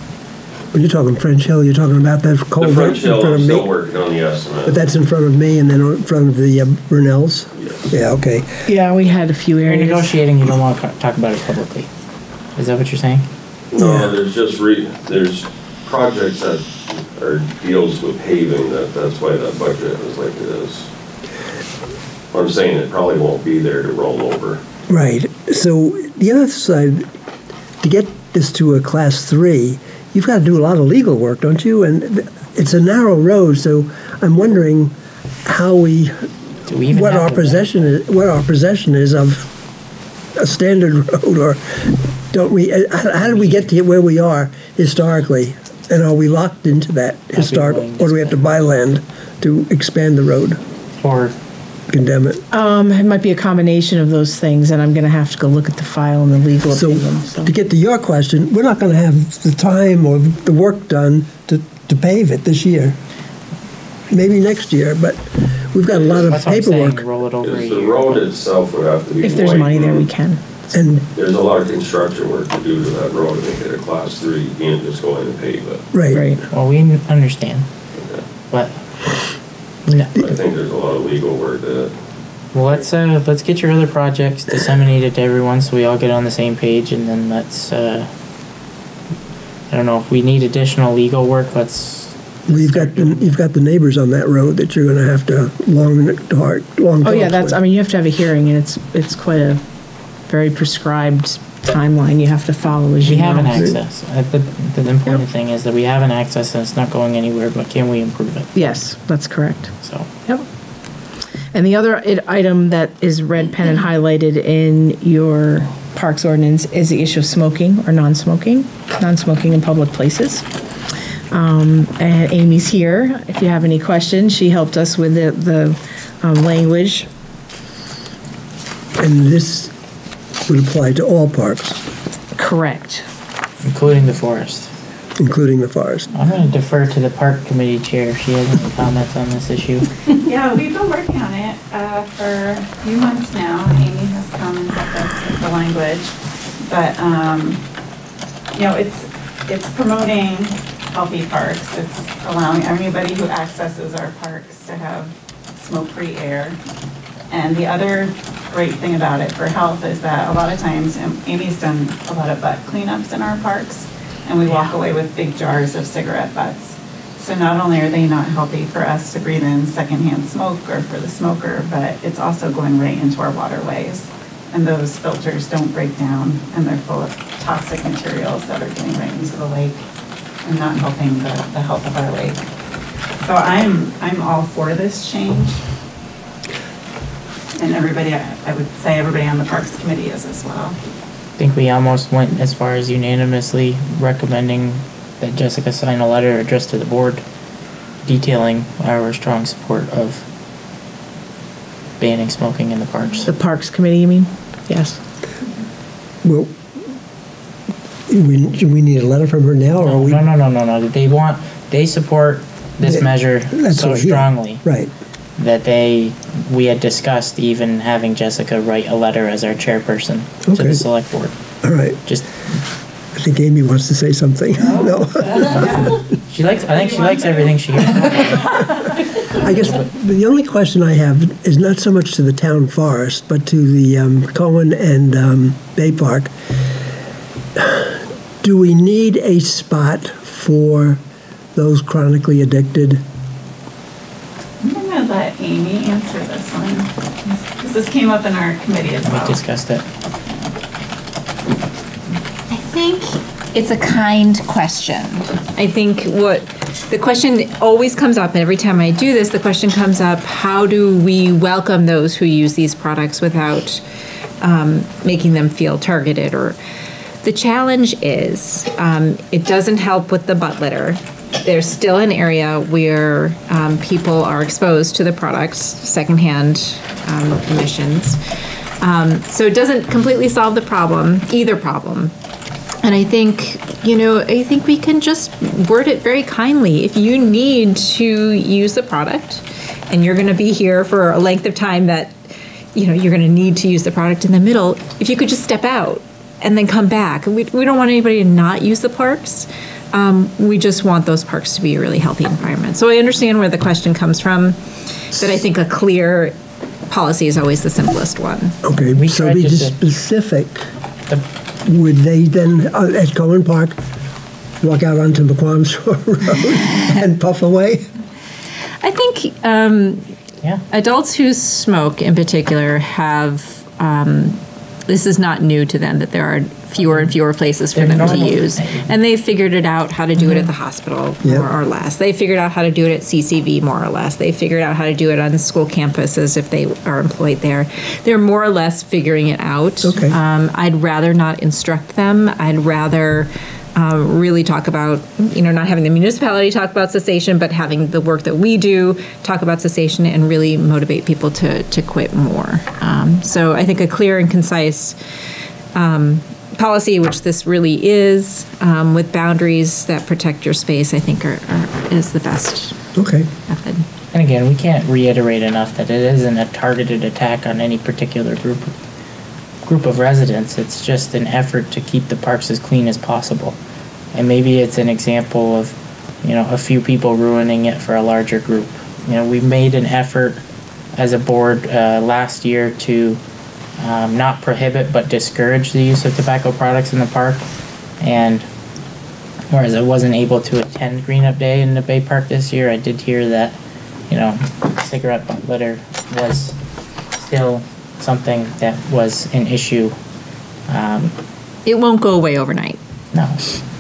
When you're talking French Hill, you're talking about that The culvert French in shell, front I'm of still me? working on the estimate. But that's in front of me and then in front of the Brunels? Yes. Yeah, okay. Yeah, we had a few You're areas. negotiating, you don't want to talk about it publicly. Is that what you're saying? No, there's just there's projects that are deals with paving, that's why that budget is like it is. I'm saying it probably won't be there to roll over. Right. So the other side, to get this to a class 3, you've got to do a lot of legal work, don't you? And it's a narrow road, so I'm wondering how we, Do we even what have our to- possession is of a standard road, or don't we? How did we get to where we are historically? And are we locked into that historical, willing to or do we have to buy land to expand the road, Or condemn it? It might be a combination of those things, and I'm gonna have to go look at the file and the legal So, opinion, so. to get to your question, we're not going to have the time or the work done to pave it this year. Maybe next year, but we've got a lot of that's what I'm saying, paperwork. roll it over a Because the year. road itself would have to be If there's money there, we widened. can. And, There's a lot of construction work to do to that road to make it a class 3. You can't just go in and pave it. right. Right. Well, we understand, but no. But I think there's a lot of legal work that, Well, let's get your other projects disseminated to everyone so we all get on the same page, and then let's. I don't know if we need additional legal work. You've got the neighbors on that road that you're going to have to long Oh, yeah, talks that's, with. I mean, you have to have a hearing, and it's quite a very prescribed timeline you have to follow, as We you know. have an access. The important thing is that we have an access and it's not going anywhere. But can we improve it? Yes, that's correct. So Yep. And the other item that is red pen and highlighted in your parks ordinance is the issue of smoking or non-smoking in public places. And Amy's here. If you have any questions, she helped us with the language. And this would apply to all parks, Correct. Including the forest. including the forest. I'm going to defer to the park committee chair if she has any comments on this issue. Yeah, we've been working on it for a few months now. Amy has come and helped us with the language. But, you know, it's promoting healthy parks. It's allowing everybody who accesses our parks to have smoke-free air. And the other great thing about it for health is that a lot of times, Amy's done a lot of butt cleanups in our parks, and we walk away with big jars of cigarette butts. So not only are they not healthy for us to breathe in secondhand smoke or for the smoker, but it's also going right into our waterways. And those filters don't break down, and they're full of toxic materials that are getting right into the lake and not helping the health of our lake. So I'm all for this change. And everybody, I would say everybody on the Parks Committee is as well. I think we almost went as far as unanimously recommending that Jessica sign a letter addressed to the board detailing our strong support of banning smoking in the parks. The Parks Committee, you mean? Yes. Well, do we need a letter from her now, or are we? No. They support this measure so strongly. Right. That we had discussed even having Jessica write a letter as our chairperson to the select board. All right. I think Amy wants to say something. No. I think she likes everything she hears. I guess the only question I have is not so much to the town forest, but to the Cohen and Bay Park. Do we need a spot for those chronically addicted? I'm going to let Amy answer this one, because this came up in our committee as well. We discussed it. I think it's a kind question. I think what the question always comes up, and every time I do this, the question comes up, how do we welcome those who use these products without making them feel targeted? Or the challenge is it doesn't help with the butt litter. There's still an area where people are exposed to the products, secondhand emissions. So it doesn't completely solve the problem, either problem. And I think, we can just word it very kindly. If you need to use the product and you're going to be here for a length of time that, you're going to need to use the product in the middle, if you could just step out and then come back. We don't want anybody to not use the parks. We just want those parks to be a really healthy environment. So I understand where the question comes from, but I think a clear policy is always the simplest one. Okay, so be just specific. Would they then, at Cohen Park, walk out onto McQuam Shore Road and puff away? I think adults who smoke in particular have, this is not new to them, that there are fewer and fewer places for them to use. And they've figured it out how to do it at the hospital, more or less. They figured out how to do it at CCV, more or less. They figured out how to do it on school campuses if they are employed there. They're more or less figuring it out. Okay. I'd rather not instruct them. I'd rather really talk about, not having the municipality talk about cessation, but having the work that we do talk about cessation and really motivate people to quit more. So I think a clear and concise policy, which this really is, with boundaries that protect your space, I think is the best method. And again, we can't reiterate enough that it isn't a targeted attack on any particular group of residents. It's just an effort to keep the parks as clean as possible. And maybe it's an example of, a few people ruining it for a larger group. We made an effort as a board last year to not prohibit but discourage the use of tobacco products in the park. And whereas I wasn't able to attend Green Up Day in the Bay Park this year, I did hear that, cigarette butt litter was still something that was an issue. It won't go away overnight. No.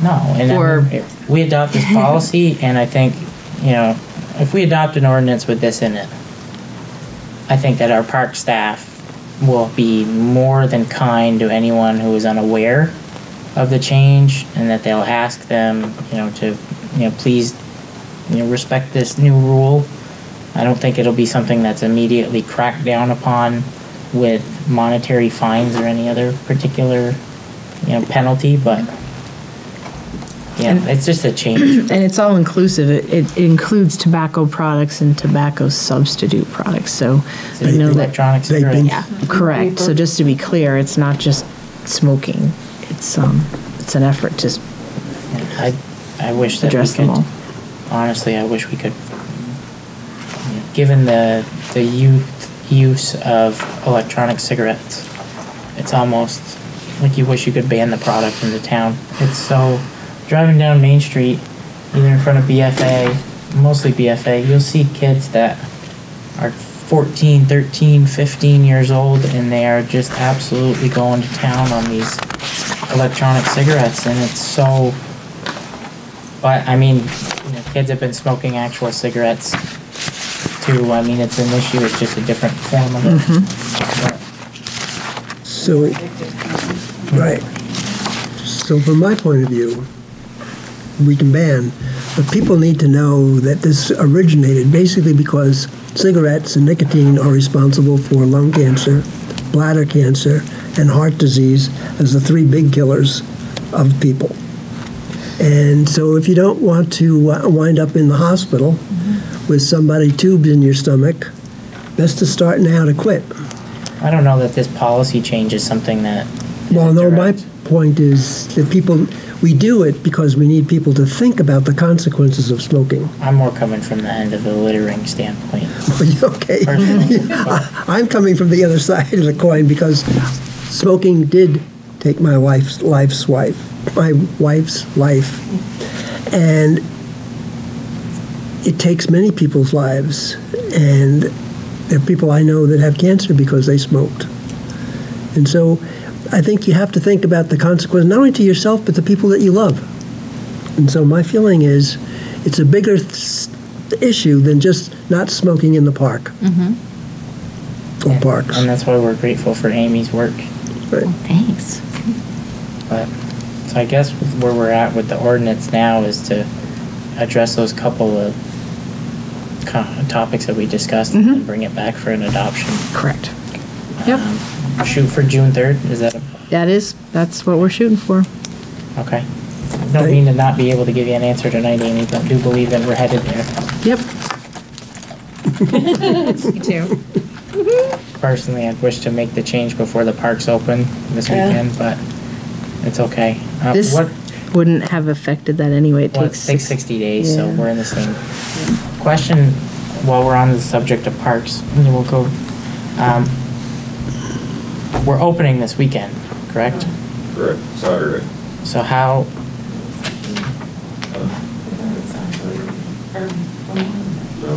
And we adopt this policy, and I think, if we adopt an ordinance with this in it, I think that our park staff will be more than kind to anyone who is unaware of the change, and that they'll ask them, to, please, respect this new rule. I don't think it'll be something that's immediately cracked down upon with monetary fines or any other particular, penalty, but it's just a change. And it's all inclusive. It includes tobacco products and tobacco substitute products. So I know that Electronic cigarettes. yeah, correct. So just to be clear, it's not just smoking. It's an effort to I wish that address we them could. all. Honestly, I wish we could. Given the youth use of electronic cigarettes, it's almost like you wish you could ban the product in the town. It's so, driving down Main Street, either in front of BFA, mostly BFA, you'll see kids that are 14, 13, 15 years old, and they are just absolutely going to town on these electronic cigarettes, and it's so, but I mean, kids have been smoking actual cigarettes too. I mean, it's an issue, it's just a different form of it. So, right. So from my point of view, we can ban, but people need to know that this originated basically because cigarettes and nicotine are responsible for lung cancer, bladder cancer, and heart disease as the three big killers of people. And so if you don't want to wind up in the hospital with somebody tubed in your stomach, best to start now to quit. I don't know that this policy change is something that. Well, no, my point is that we do it because we need people to think about the consequences of smoking. I'm more coming from the end of the littering standpoint. Okay. Personally, I'm coming from the other side of the coin because smoking did take my wife's life. And it takes many people's lives. And there are people I know that have cancer because they smoked. And so I think you have to think about the consequences, not only to yourself, but the people that you love. And so my feeling is it's a bigger issue than just not smoking in the park or parks. And that's why we're grateful for Amy's work. Right. Thanks. But so I guess where we're at with the ordinance now is to address those couple of topics that we discussed and bring it back for an adoption. Correct. Yep. Shoot for June 3rd. Is that That's what we're shooting for. okay? Don't mean to not be able to give you an answer tonight, Amy, but do believe that we're headed there. Yep. Me too. Personally, I'd wish to make the change before the parks open this weekend, but it's okay. This wouldn't have affected that anyway. It Well, it takes takes 60 days, so Yeah. we're in the same. Question, while we're on the subject of parks, and then we'll go, we're opening this weekend, correct? Correct, Saturday. So how,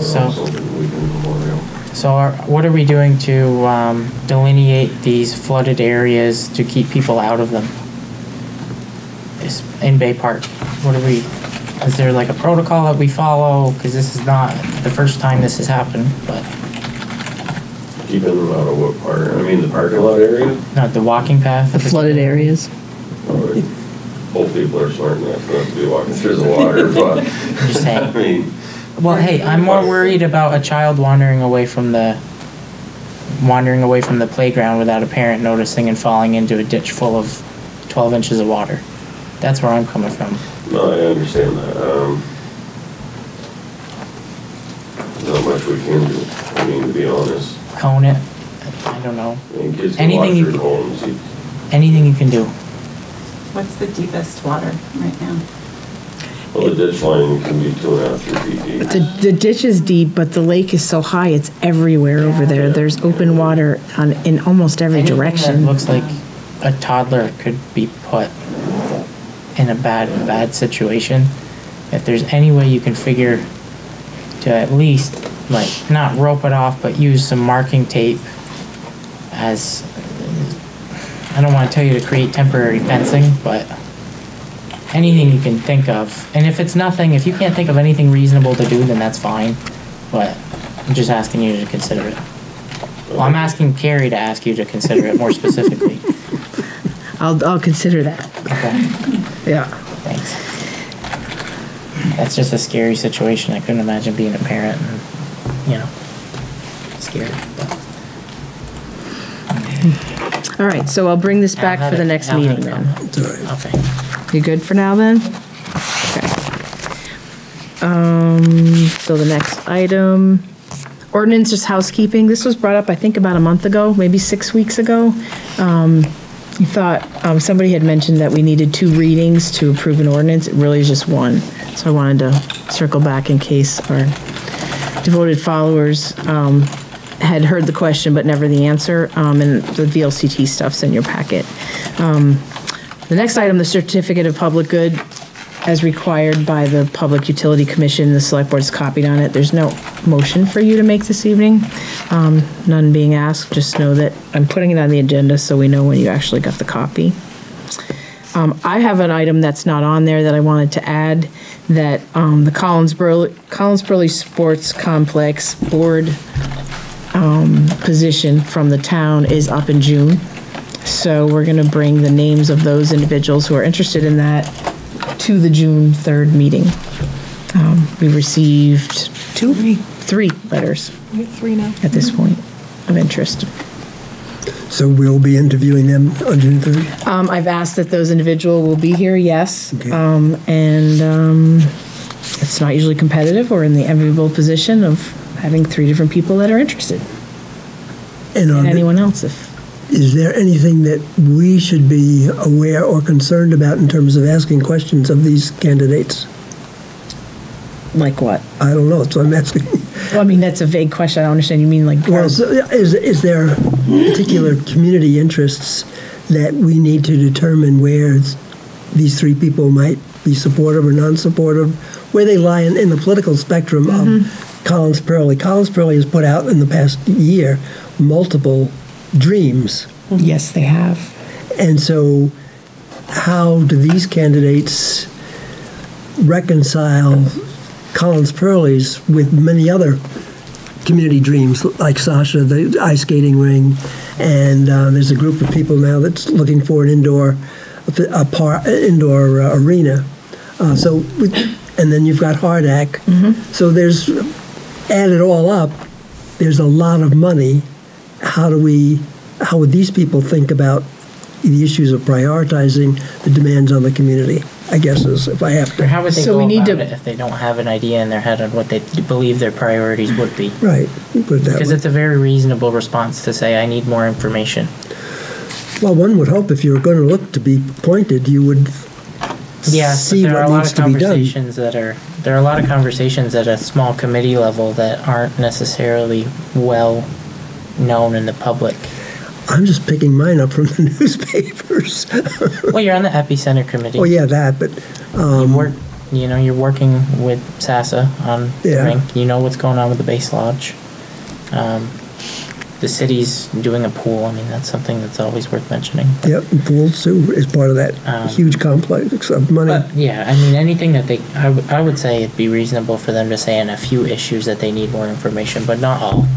So- Something we can memorial. what are we doing to delineate these flooded areas to keep people out of them? In Bay Park, is there like a protocol that we follow? Because this is not the first time this has happened, but Keeping them out of what part? I mean, the parking lot area? not the walking path. the flooded areas. Old people are smart enough not to be walking through the water, but, I'm just saying. I mean, Well, hey, I'm more worried about a child wandering away from the playground without a parent noticing and falling into a ditch full of 12 inches of water. That's where I'm coming from. no, I understand that. Not much we can do, I mean, to be honest. Cone it. I don't know. I mean, kids can walk Anything you through can- homes. Anything you can do. What's the deepest water right now? Well, the ditch line can be 2.5, 3 feet deep. The ditch is deep, but the lake is so high, it's everywhere over there. There's open water in almost every Anything direction. that looks like a toddler could be put in a bad situation. If there's any way you can figure to at least, like, not rope it off, but use some marking tape as, I don't want to tell you to create temporary fencing, but anything you can think of. And if it's nothing, if you can't think of anything reasonable to do, then that's fine. But I'm just asking you to consider it. Well, I'm asking Carrie to ask you to consider it more specifically. I'll consider that. Okay, Yeah. thanks. That's just a scary situation. I couldn't imagine being a parent and, scared. But All right, so I'll bring this back for the next meeting then. It's all right. Okay. You good for now then? Okay. So the next item, ordinance, just housekeeping. This was brought up, I think, about a month ago, maybe 6 weeks ago. You thought, somebody had mentioned that we needed 2 readings to approve an ordinance. It really is just 1. So I wanted to circle back in case our devoted followers had heard the question but never the answer, and the VLCT stuff's in your packet. The next item, the certificate of public good, as required by the Public Utility Commission, the Select Board's copied on it. There's no motion for you to make this evening. None being asked. Just know that I'm putting it on the agenda so we know when you actually got the copy. I have an item that's not on there that I wanted to add, that the Collins-Burley Sports Complex Board position from the town is up in June. So we're going to bring the names of those individuals who are interested in that to the June 3rd meeting. We received 3 letters. We have 3 now. At this point of interest. So we'll be interviewing them on June 3rd? I've asked that those individuals will be here, yes. Okay. It's not usually competitive or in the enviable position of having 3 different people that are interested. And anyone else, if. Is there anything that we should be aware or concerned about in terms of asking questions of these candidates? Like what? I don't know, that's what I'm asking. Well, I mean, that's a vague question. I don't understand. You mean like... Well, so is there particular community interests that we need to determine where these 3 people might be supportive or non-supportive, where they lie in the political spectrum of Collins-Burley? Collins-Burley has put out in the past year multiple dreams. Yes, they have. And so how do these candidates reconcile Collins-Burley's with many other community dreams, like Sasha, the ice skating ring, and there's a group of people now that's looking for an indoor arena. And then you've got Hardak. So there's, add it all up, there's a lot of money. How would these people think about the issues of prioritizing the demands on the community, I guess, is if I have to. Or how would they go about it if they don't have an idea in their head on what they believe their priorities would be? Right. Because it's a very reasonable response to say, I need more information. Well, one would hope if you were going to look to be appointed, you would see what needs to be done. There are a lot of conversations at a small committee level that aren't necessarily well known in the public. I'm just picking mine up from the newspapers. Well, you're on the epicenter committee. Oh yeah, that. But you're working with SASA on the rink. You know what's going on with the base lodge. The city's doing a pool. I mean, that's something that's always worth mentioning. Yep, and pools too is part of that huge complex of money. But yeah, I mean, anything that I would say it'd be reasonable for them to say in a few issues that they need more information, but not all.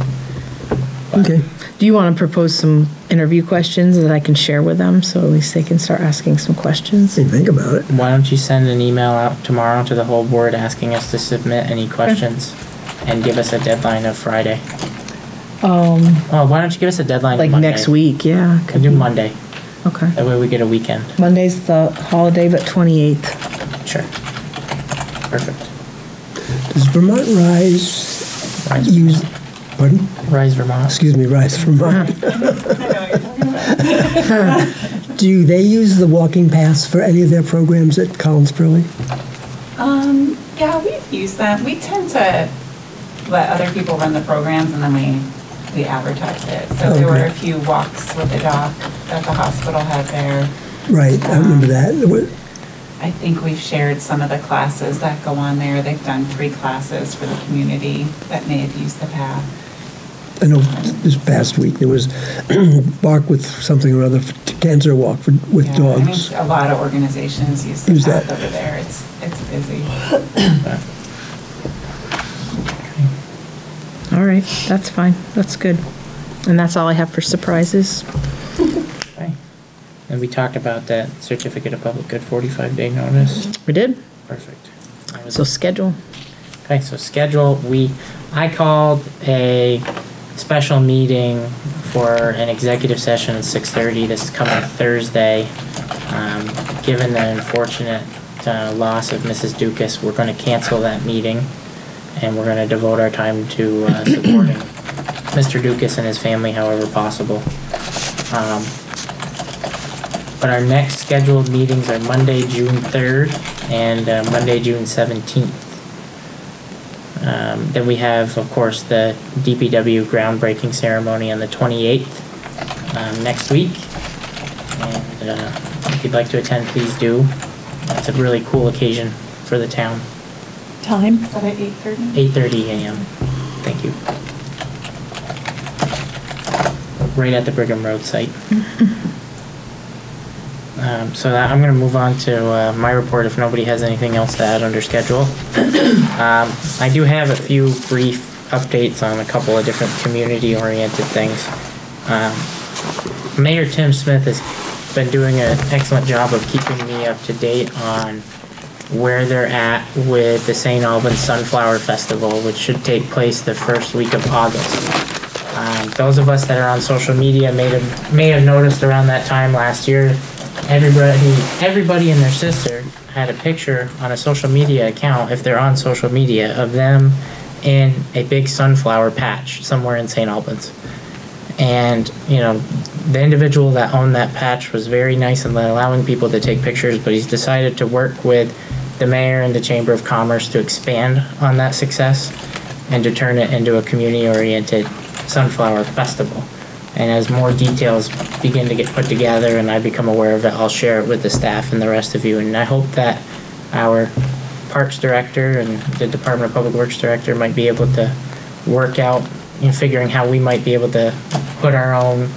Okay. Do you want to propose some interview questions that I can share with them so at least they can start asking some questions? Think about it. Why don't you send an email out tomorrow to the whole board asking us to submit any questions and give us a deadline of Friday? Why don't you give us a deadline like Monday? Next week, yeah. Could do Monday. Okay. That way we get a weekend. Monday's the holiday, but 28th. Sure. Perfect. Does Vermont Rise use... Pardon? Rise Vermont. Excuse me, Rise Vermont. Do they use the walking paths for any of their programs at Collins-Burley? Yeah, we've used that. We tend to let other people run the programs and then we advertise it. So there were a few walks with the doc that the hospital had there. Right, I remember that. I think we've shared some of the classes that go on there. They've done 3 classes for the community that may have used the path. I know this past week there was Bark with something or other, cancer walk with dogs. I mean, a lot of organizations use the path over there. It's busy. All right, that's fine. That's good. And that's all I have for surprises. Okay. And we talked about that certificate of public good 45-day notice. We did. Perfect. So schedule. Okay, so schedule. I called a special meeting for an executive session at 6:30 this coming Thursday. Given the unfortunate loss of Mrs. Dukas, we're going to cancel that meeting, and we're going to devote our time to supporting Mr. Dukas and his family however possible. But our next scheduled meetings are Monday, June 3rd and Monday, June 17th. Then we have, of course, the DPW groundbreaking ceremony on the 28th next week. And if you'd like to attend, please do. It's a really cool occasion for the town. Time? Is that at 8:30? 8:30 a.m. Thank you. Right at the Brigham Road site. So that, I'm going to move on to my report if nobody has anything else to add under schedule. I do have a few brief updates on a couple of different community-oriented things. Mayor Tim Smith has been doing an excellent job of keeping me up to date on where they're at with the St. Albans Sunflower Festival, which should take place the first week of August. Those of us that are on social media may have noticed around that time last year, everybody and their sister had a picture on a social media account, if they're on social media, of them in a big sunflower patch somewhere in St. Albans. And, you know, the individual that owned that patch was very nice in allowing people to take pictures, but he's decided to work with the mayor and the Chamber of Commerce to expand on that success and to turn it into a community-oriented sunflower festival. And as more details begin to get put together and I become aware of it, I'll share it with the staff and the rest of you. And I hope that our Parks Director and the Department of Public Works Director might be able to work out in figuring how we might be able to put our own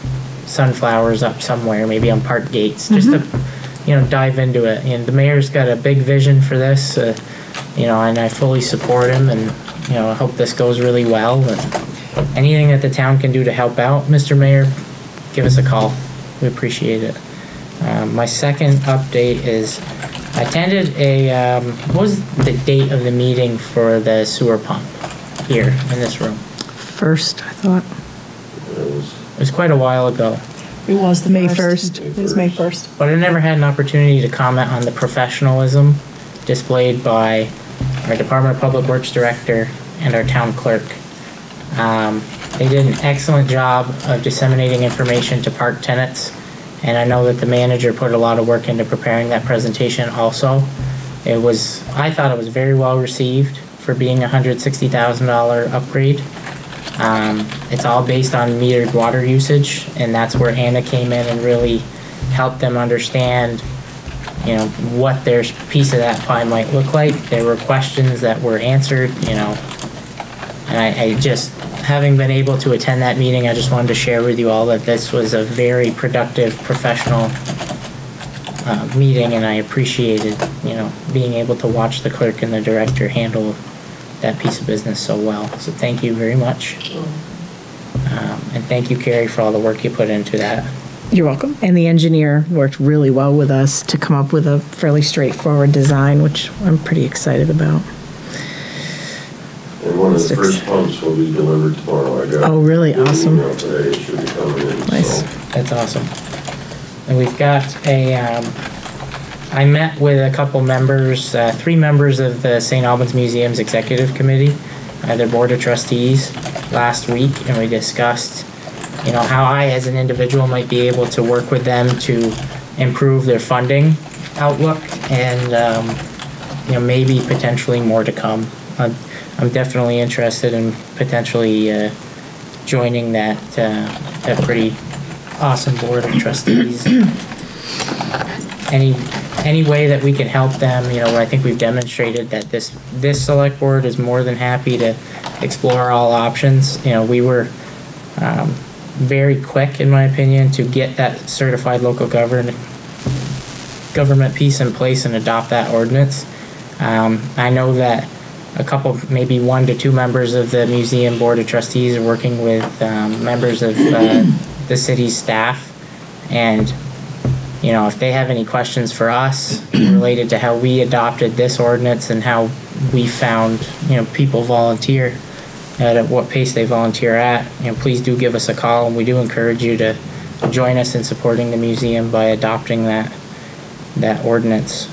sunflowers up somewhere, maybe on park gates, just to, you know, dive into it. And the mayor's got a big vision for this, you know, and I fully support him, and, you know, I hope this goes really well. And anything that the town can do to help out, Mr. Mayor, give us a call. We appreciate it. My second update is I attended what was the date of the meeting for the sewer pump here in this room? First, I thought. It was quite a while ago. It was the May first. 1st. It was May 1st. But I never had an opportunity to comment on the professionalism displayed by our Department of Public Works Director and our town clerk. They did an excellent job of disseminating information to park tenants, and I know that the manager put a lot of work into preparing that presentation also. I thought it was very well received for being a $160,000 upgrade. It's all based on metered water usage, and that's where Anna came in and really helped them understand, you know, what their piece of that pie might look like. There were questions that were answered, you know, and I just, having been able to attend that meeting, I just wanted to share with you all that this was a very productive, professional meeting, and I appreciated, you know, being able to watch the clerk and the director handle that piece of business so well. So thank you very much. And thank you, Carrie, for all the work you put into that. You're welcome. And the engineer worked really well with us to come up with a fairly straightforward design, which I'm pretty excited about. And one of the first pumps will be delivered tomorrow. I got Oh, really? Awesome. today. It should be coming in. Nice. So. That's awesome. And we've got I met with a couple members, 3 members of the St. Albans Museum's Executive Committee, their Board of Trustees, last week, and we discussed, you know, how I, as an individual, might be able to work with them to improve their funding outlook, and, you know, maybe potentially more to come. I'm definitely interested in potentially joining that pretty awesome Board of Trustees. Any way that we can help them, you know, I think we've demonstrated that this select board is more than happy to explore all options. You know, we were very quick, in my opinion, to get that certified local government piece in place and adopt that ordinance. I know that a couple, maybe 1 to 2 members of the museum board of trustees are working with members of the city's staff, and you know, if they have any questions for us related to how we adopted this ordinance and how we found, you know, people volunteer at what pace they volunteer at, please do give us a call, and we do encourage you to join us in supporting the museum by adopting that ordinance.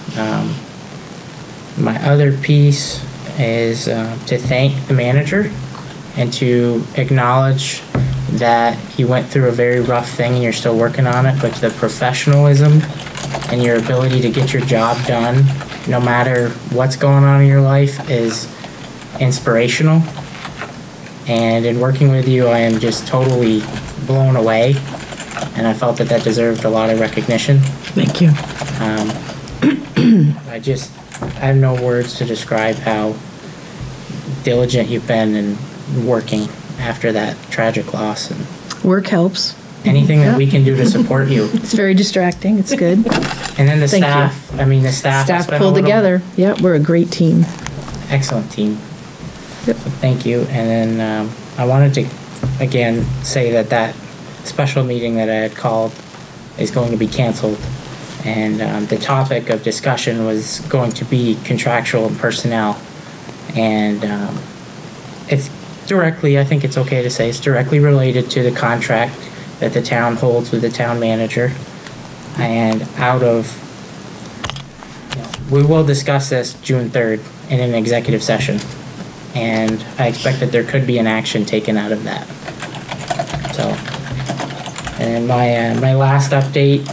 My other piece is to thank the manager and to acknowledge that you went through a very rough thing and you're still working on it, but the professionalism and your ability to get your job done, no matter what's going on in your life, is inspirational. And in working with you, I am just totally blown away, and I felt that deserved a lot of recognition. Thank you. I have no words to describe how diligent you've been in working after that tragic loss. And work helps. Anything that we can do to support you. It's very distracting. It's good. And then the Thank staff. you. I mean, the staff. Staff pulled together. Yeah, we're a great team. Excellent team. Yep. So thank you. And then I wanted to, again, say that special meeting that I had called is going to be canceled. And the topic of discussion was going to be contractual and personnel. And it's directly, I think it's okay to say, it's directly related to the contract that the town holds with the town manager. And we will discuss this June 3rd in an executive session. And I expect that there could be an action taken out of that. So, and my last update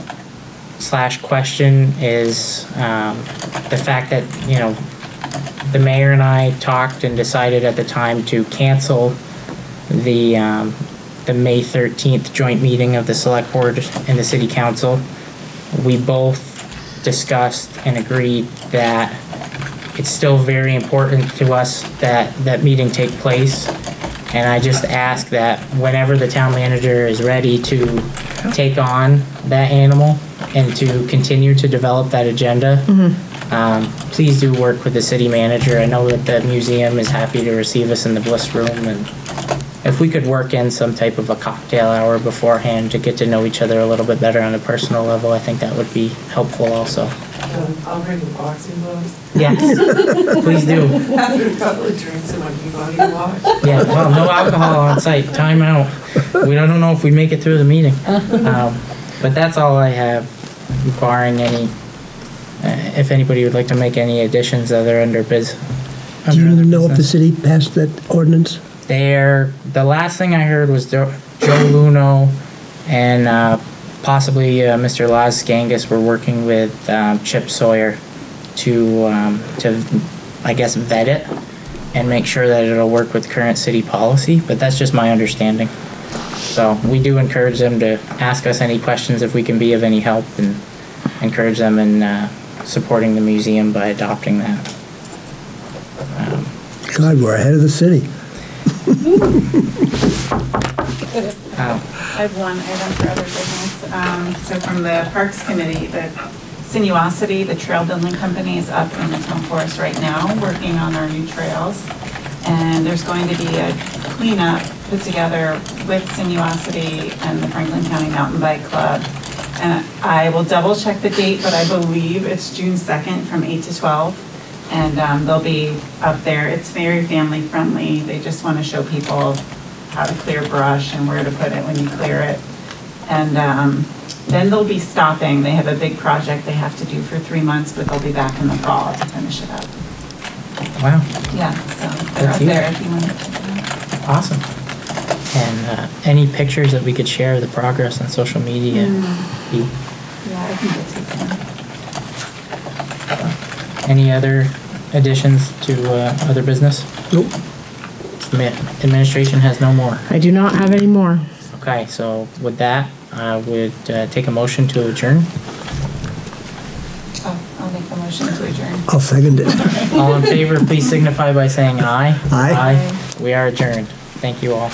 / question is the fact that, the mayor and I talked and decided at the time to cancel the May 13th joint meeting of the Select Board and the City Council. We both discussed and agreed that it's still very important to us that that meeting take place. And I just ask that whenever the town manager is ready to take on that animal and to continue to develop that agenda, please do work with the city manager. I know that the museum is happy to receive us in the Bliss Room, and if we could work in some type of a cocktail hour beforehand to get to know each other a little bit better on a personal level, I think that would be helpful also. I'll bring the boxing gloves. Yes, please do. After a couple of drinks and my body wash. Yeah, well, no alcohol on site. Time out. We don't know if we make it through the meeting. But that's all I have, barring any. If anybody would like to make any additions other under biz. Do you know if the city passed that ordinance? The last thing I heard was Joe Luno and possibly Mr. Laz Skangas were working with Chip Sawyer to I guess vet it and make sure that it'll work with current city policy, but that's just my understanding. So we do encourage them to ask us any questions if we can be of any help, and encourage them in supporting the museum by adopting that. God, we're ahead of the city. I have one item for other business. So from the Parks Committee, the Sinuosity, the trail building company, is up in the town forest right now working on our new trails. And there's going to be a cleanup put together with Sinuosity and the Franklin County Mountain Bike Club. And I will double check the date, but I believe it's June 2nd from 8 to 12. And they'll be up there. It's very family friendly. They just want to show people how to clear brush and where to put it when you clear it. And then they'll be stopping. They have a big project they have to do for 3 months, but they'll be back in the fall to finish it up. Wow. Yeah, so they're up there if you want to check it out. Awesome. And any pictures that we could share of the progress on social media? Yeah, I can go take some. Any other additions to other business? Nope. Administration has no more. I do not have any more. Okay, so with that, I would take a motion to adjourn. I'll make the motion to adjourn. I'll second it. All in favor, please signify by saying aye. Aye. We are adjourned. Thank you all.